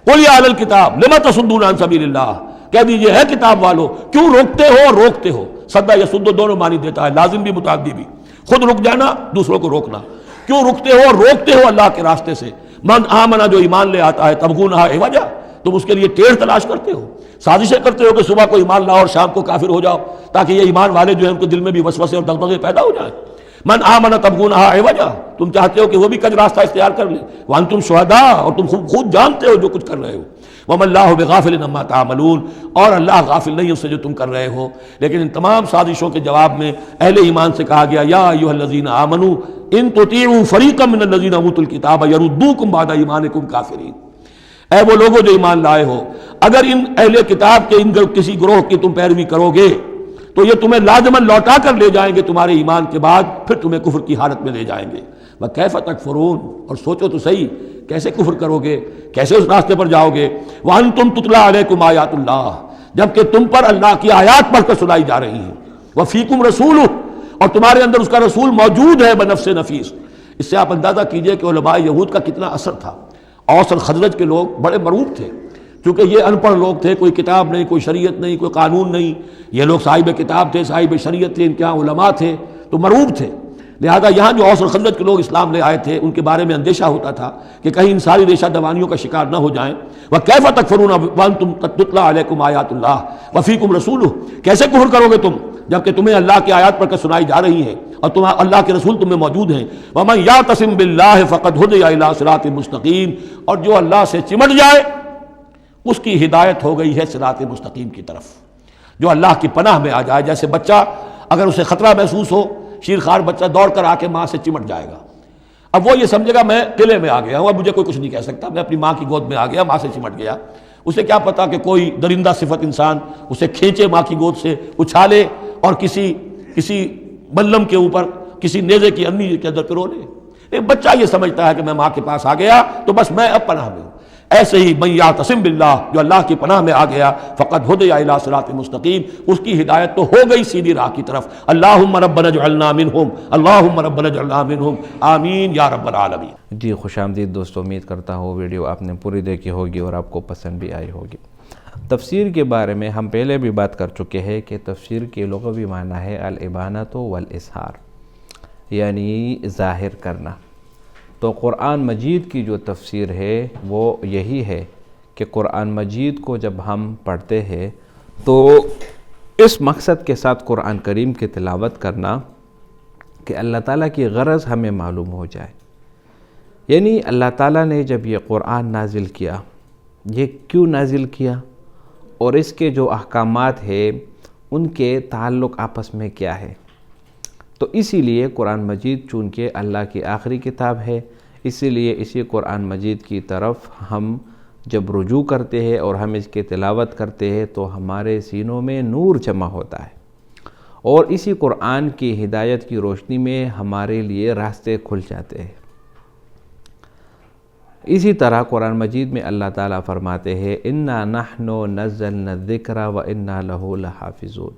قل یا اہل الکتاب لم تصدون عن سبیل اللہ، کہہ دیجئے ہے کتاب والو کیوں روکتے ہو اور روکتے ہو. صدہ یصد دونوں معنی دیتا ہے، لازم بھی متعدی بھی. خود رک جانا، دوسروں کو روکنا. کیوں رکتے ہو اور روکتے ہو اللہ کے راستے سے؟ من آمنا جو ایمان لے آتا ہے، تبغونہا عوجا، تم اس کے لیے ٹیڑھ تلاش کرتے ہو، سازشیں کرتے ہو کہ صبح کو ایمان لاؤ اور شام کو کافر ہو جاؤ تاکہ یہ ایمان والے جو ہیں ان کے دل میں بھی وسوسے اور دغدغے پیدا ہو جائیں. من آمنا تبغونہا عوجا، تم چاہتے ہو کہ وہ بھی کج راستہ اختیار کر لیں. وانتم شہداء، اور تم خود جانتے ہو جو کچھ کر رہے ہو. وما اللہ بغافل عما تعملون، اور اللہ غافل نہیں اس سے جو تم کر رہے ہو. لیکن ان تمام سازشوں کے جواب میں اہل ایمان سے کہا گیا یا ایھا الذین آمنوا ان تطیعوا فریقا من الذین اوتوا الکتاب یردوکم بعد ایمانکم کافرین. اے وہ لوگوں جو ایمان لائے ہو، اگر ان اہل کتاب کے ان کسی گروہ کی تم پیروی کرو گے تو یہ تمہیں لازماً لوٹا کر لے جائیں گے تمہارے ایمان کے بعد، پھر تمہیں کفر کی حالت میں لے جائیں گے. وَكَيْفَ تَكْفُرُونَ، اور سوچو تو صحیح کیسے کفر کرو گے، کیسے اس راستے پر جاؤ گے. وَأَنْتُمْ تُتْلَىٰ عَلَيْكُمْ آیاتُ اللَّهِ، جبکہ تم پر اللہ کی آیات پڑھ کر سنائی جا رہی ہیں. وَفِيكُمْ رَسُولُهُ، اور تمہارے اندر اس کا رسول موجود ہے بنفس نفیس. اس سے آپ اندازہ کیجئے کہ علماء یہود کا کتنا اثر تھا. اوس اور خزرج کے لوگ بڑے مرعوب تھے کیونکہ یہ ان پڑھ لوگ تھے، کوئی کتاب نہیں، کوئی شریعت نہیں، کوئی قانون نہیں. یہ لوگ صاحب کتاب تھے، صاحب شریعت تھے، ان کے ہاں علماء تھے، تو مرعوب تھے. لہذا یہاں جو اوس اور خزرج کے لوگ اسلام لے آئے تھے ان کے بارے میں اندیشہ ہوتا تھا کہ کہیں ان ساری ریشہ دوانیوں کا شکار نہ ہو جائیں. وَكَيْفَ تَكْفُرُونَ وَأَنْتُمْ تُتْلَىٰ عَلَيْكُمْ آیاتُ اللَّهِ وَفِيكُمْ رَسُولُهُ، کیسے کفر کرو گے تم جبکہ تمہیں اللہ کی آیات پڑھ کر سنائی جا رہی ہیں اور تم اللہ کے رسول تم میں موجود ہیں. وَمَن يَعْتَصِم بِاللَّهِ فَقَدْ هُدِيَ إِلَىٰ صِرَاطٍ مُّسْتَقِيمٍ، اور جو اللہ سے چمٹ جائے اس کی ہدایت ہو گئی ہے صراط مستقیم کی طرف. جو اللہ کی پناہ میں آ جائے، جیسے بچہ اگر اسے خطرہ محسوس ہو، شیرخوار بچہ دوڑ کر آ کے ماں سے چمٹ جائے گا. اب وہ یہ سمجھے گا میں قلعے میں آ گیا ہوں، اب مجھے کوئی کچھ نہیں کہہ سکتا، میں اپنی ماں کی گود میں آ گیا، ماں سے چمٹ گیا. اسے کیا پتا کہ کوئی درندہ صفت انسان اسے کھینچے ماں کی گود سے، اچھالے اور کسی بلم کے اوپر کسی نیزے کی انی کے اندر پرو لے. بچہ یہ سمجھتا ہے کہ میں ماں کے پاس آ گیا تو بس میں اب پناہ میں ہوں. ایسے ہی من یعتصم باللہ، جو اللہ کی پناہ میں آ گیا، فقد ہدی الی صراط مستقیم، اس کی ہدایت تو ہو گئی سیدھی راہ کی طرف. اللہم ربنا اجعلنا منہم، اللہم ربنا اجعلنا منہم، آمین یا رب العالمین. جی خوش آمدید دوستو، امید کرتا ہوں ویڈیو آپ نے پوری دیکھی ہوگی اور آپ کو پسند بھی آئی ہوگی. تفسیر کے بارے میں ہم پہلے بھی بات کر چکے ہیں کہ تفسیر کے لغوی معنی ہے الابانۃ والاظہار، یعنی ظاہر کرنا. تو قرآن مجید کی جو تفسیر ہے وہ یہی ہے کہ قرآن مجید کو جب ہم پڑھتے ہیں تو اس مقصد کے ساتھ قرآن کریم کی تلاوت کرنا کہ اللہ تعالیٰ کی غرض ہمیں معلوم ہو جائے. یعنی اللہ تعالیٰ نے جب یہ قرآن نازل کیا، یہ کیوں نازل کیا اور اس کے جو احکامات ہیں ان کے تعلق آپس میں کیا ہے. تو اسی لیے قرآن مجید چونکہ اللہ کی آخری کتاب ہے، اسی لیے اسی قرآن مجید کی طرف ہم جب رجوع کرتے ہیں اور ہم اس کی تلاوت کرتے ہیں تو ہمارے سینوں میں نور جمع ہوتا ہے اور اسی قرآن کی ہدایت کی روشنی میں ہمارے لیے راستے کھل جاتے ہیں. اسی طرح قرآن مجید میں اللہ تعالیٰ فرماتے ہیں اِنَّا نَحْنُ نَزَّلْنَا الذِّكْرَ وَإِنَّا لَهُ لَحَافِظُونَ.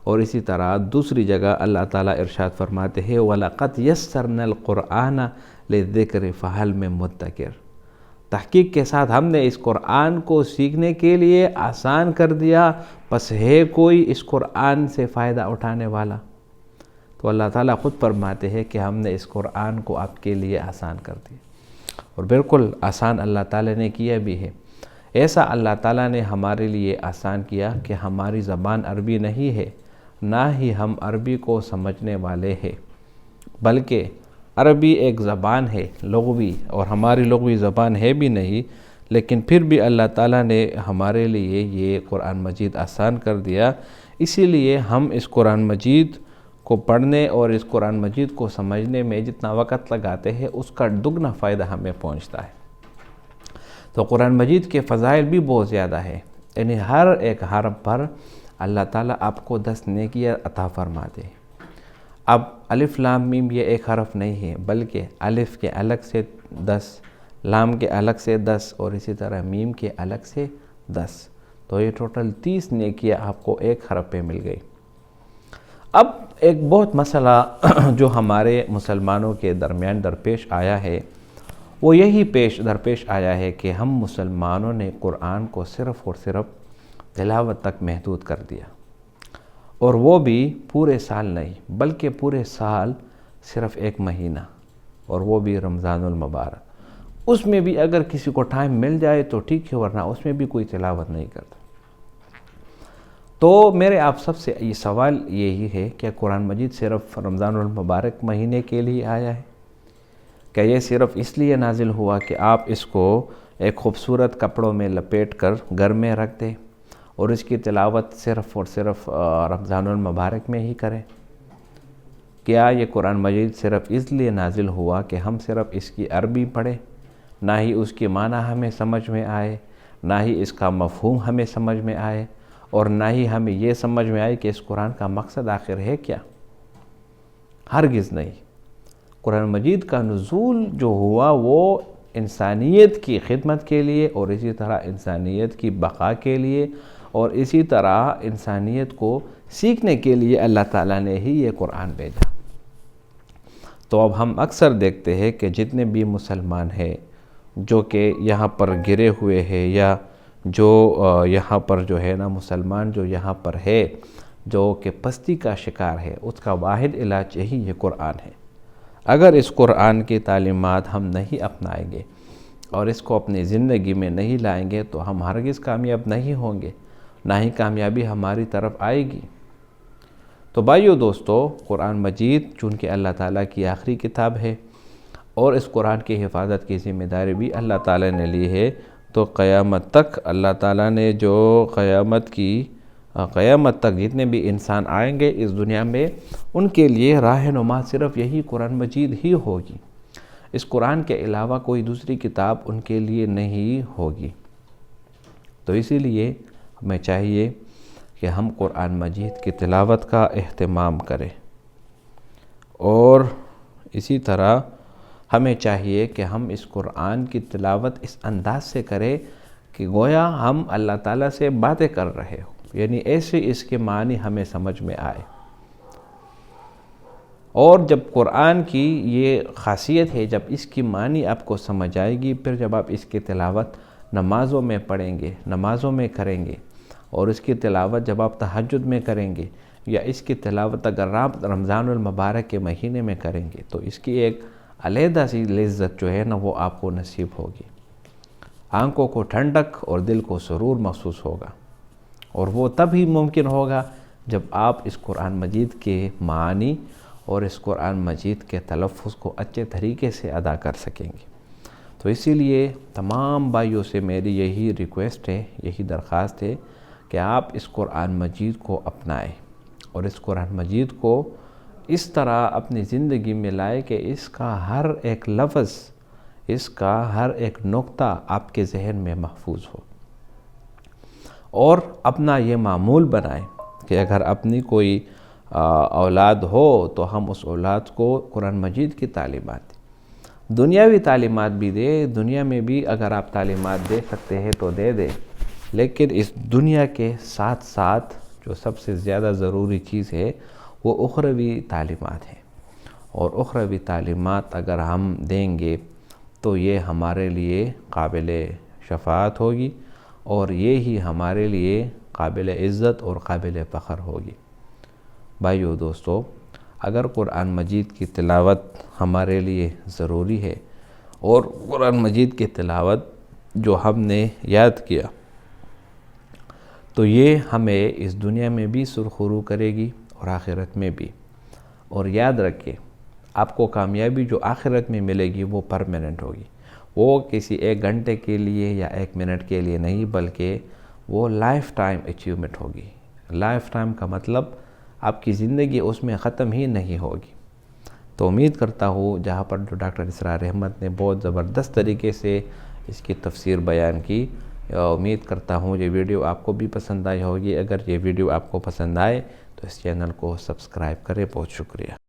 اور اسی طرح دوسری جگہ اللہ تعالیٰ ارشاد فرماتے ہیں وَلَقَدْ يَسَّرْنَا الْقُرْآنَ لِلذِّكْرِ فَهَلْ مِن مُدَّكِرٍ. تحقیق کے ساتھ ہم نے اس قرآن کو سیکھنے کے لیے آسان کر دیا، بس ہے کوئی اس قرآن سے فائدہ اٹھانے والا. تو اللہ تعالیٰ خود فرماتے ہیں کہ ہم نے اس قرآن کو آپ کے لیے آسان کر دیا، اور بالکل آسان اللہ تعالیٰ نے کیا بھی ہے. ایسا اللہ تعالیٰ نے ہمارے لیے آسان کیا کہ ہماری زبان عربی نہیں ہے، نہ ہی ہم عربی کو سمجھنے والے ہیں، بلکہ عربی ایک زبان ہے لغوی، اور ہماری لغوی زبان ہے بھی نہیں، لیکن پھر بھی اللہ تعالیٰ نے ہمارے لیے یہ قرآن مجید آسان کر دیا. اسی لیے ہم اس قرآن مجید کو پڑھنے اور اس قرآن مجید کو سمجھنے میں جتنا وقت لگاتے ہیں اس کا دگنا فائدہ ہمیں پہنچتا ہے. تو قرآن مجید کے فضائل بھی بہت زیادہ ہے، یعنی ہر ایک حرف پر اللہ تعالیٰ آپ کو 10 نیکیاں عطا فرماتے ہیں. اب الف لام میم یہ ایک حرف نہیں ہے، بلکہ الف کے الگ سے 10، لام کے الگ سے 10 اور اسی طرح میم کے الگ سے 10. تو یہ ٹوٹل 30 نیکیاں آپ کو ایک حرف پہ مل گئی. اب ایک بہت مسئلہ جو ہمارے مسلمانوں کے درمیان درپیش آیا ہے وہ یہی درپیش آیا ہے کہ ہم مسلمانوں نے قرآن کو صرف اور صرف تلاوت تک محدود کر دیا، اور وہ بھی پورے سال نہیں بلکہ پورے سال صرف 1 مہینہ، اور وہ بھی رمضان المبارک۔ اس میں بھی اگر کسی کو ٹائم مل جائے تو ٹھیک ہے، ورنہ اس میں بھی کوئی تلاوت نہیں کرتا۔ تو میرے آپ سب سے یہ سوال یہی ہے کہ قرآن مجید صرف رمضان المبارک مہینے کے لیے آیا ہے؟ کہ یہ صرف اس لیے نازل ہوا کہ آپ اس کو ایک خوبصورت کپڑوں میں لپیٹ کر گھر میں رکھ دیں اور اس کی تلاوت صرف اور صرف رمضان المبارک میں ہی کریں؟ کیا یہ قرآن مجید صرف اس لیے نازل ہوا کہ ہم صرف اس کی عربی پڑھیں، نہ ہی اس کی معنی ہمیں سمجھ میں آئے، نہ ہی اس کا مفہوم ہمیں سمجھ میں آئے، اور نہ ہی ہمیں یہ سمجھ میں آئے کہ اس قرآن کا مقصد آخر ہے کیا؟ ہرگز نہیں۔ قرآن مجید کا نزول جو ہوا وہ انسانیت کی خدمت کے لیے، اور اسی طرح انسانیت کی بقا کے لیے، اور اسی طرح انسانیت کو سیکھنے کے لیے اللہ تعالیٰ نے ہی یہ قرآن بھیجا۔ تو اب ہم اکثر دیکھتے ہیں کہ جتنے بھی مسلمان ہیں جو کہ یہاں پر گرے ہوئے ہیں، یا جو یہاں پر جو ہے نا مسلمان جو یہاں پر ہے جو کہ پستی کا شکار ہے، اس کا واحد علاج یہی یہ قرآن ہے۔ اگر اس قرآن کی تعلیمات ہم نہیں اپنائیں گے اور اس کو اپنی زندگی میں نہیں لائیں گے تو ہم ہرگز کامیاب نہیں ہوں گے، نہ ہی کامیابی ہماری طرف آئے گی۔ تو بھائیو دوستو، قرآن مجید چونکہ اللہ تعالیٰ کی آخری کتاب ہے، اور اس قرآن کی حفاظت کی ذمہ داری بھی اللہ تعالیٰ نے لی ہے، تو قیامت تک اللہ تعالیٰ نے جو قیامت تک جتنے بھی انسان آئیں گے اس دنیا میں، ان کے لیے راہنما صرف یہی قرآن مجید ہی ہوگی۔ اس قرآن کے علاوہ کوئی دوسری کتاب ان کے لیے نہیں ہوگی۔ تو اسی لیے ہمیں چاہیے کہ ہم قرآن مجید کی تلاوت کا اہتمام کریں، اور اسی طرح ہمیں چاہیے کہ ہم اس قرآن کی تلاوت اس انداز سے کریں کہ گویا ہم اللہ تعالیٰ سے باتیں کر رہے ہوں، یعنی ایسے اس کے معنی ہمیں سمجھ میں آئے۔ اور جب قرآن کی یہ خاصیت ہے، جب اس کی معنی آپ کو سمجھ آئے گی، پھر جب آپ اس کی تلاوت نمازوں میں پڑھیں گے، نمازوں میں کریں گے، اور اس کی تلاوت جب آپ تہجد میں کریں گے، یا اس کی تلاوت اگر آپ رمضان المبارک کے مہینے میں کریں گے، تو اس کی ایک علیحدہ سی لذت جو ہے نا وہ آپ کو نصیب ہوگی۔ آنکھوں کو ٹھنڈک اور دل کو سرور محسوس ہوگا، اور وہ تب ہی ممکن ہوگا جب آپ اس قرآن مجید کے معانی اور اس قرآن مجید کے تلفظ کو اچھے طریقے سے ادا کر سکیں گے۔ تو اسی لیے تمام بھائیوں سے میری یہی ریکویسٹ ہے، یہی درخواست ہے کہ آپ اس قرآن مجید کو اپنائیں، اور اس قرآن مجید کو اس طرح اپنی زندگی میں لائے کہ اس کا ہر ایک لفظ، اس کا ہر ایک نقطہ آپ کے ذہن میں محفوظ ہو، اور اپنا یہ معمول بنائیں کہ اگر اپنی کوئی اولاد ہو تو ہم اس اولاد کو قرآن مجید کی تعلیمات دیں، دنیاوی تعلیمات بھی دے، دنیا میں بھی اگر آپ تعلیمات دے سکتے ہیں تو دے دیں، لیکن اس دنیا کے ساتھ ساتھ جو سب سے زیادہ ضروری چیز ہے وہ اخروی تعلیمات ہیں، اور اخروی تعلیمات اگر ہم دیں گے تو یہ ہمارے لیے قابل شفاعت ہوگی، اور یہ ہی ہمارے لیے قابل عزت اور قابل فخر ہوگی۔ بھائیو دوستو، اگر قرآن مجید کی تلاوت ہمارے لیے ضروری ہے، اور قرآن مجید کی تلاوت جو ہم نے یاد کیا تو یہ ہمیں اس دنیا میں بھی سرخرو کرے گی اور آخرت میں بھی، اور یاد رکھیں آپ کو کامیابی جو آخرت میں ملے گی وہ پرماننٹ ہوگی، وہ کسی 1 گھنٹے کے لیے یا 1 منٹ کے لیے نہیں، بلکہ وہ لائف ٹائم اچیومنٹ ہوگی۔ لائف ٹائم کا مطلب آپ کی زندگی اس میں ختم ہی نہیں ہوگی۔ تو امید کرتا ہوں جہاں پر جو ڈاکٹر اسرار احمد نے بہت زبردست طریقے سے اس کی تفسیر بیان کی، امید کرتا ہوں یہ ویڈیو آپ کو بھی پسند آئی ہوگی۔ اگر یہ ویڈیو آپ کو پسند آئے تو اس چینل کو سبسکرائب کریں۔ بہت شکریہ۔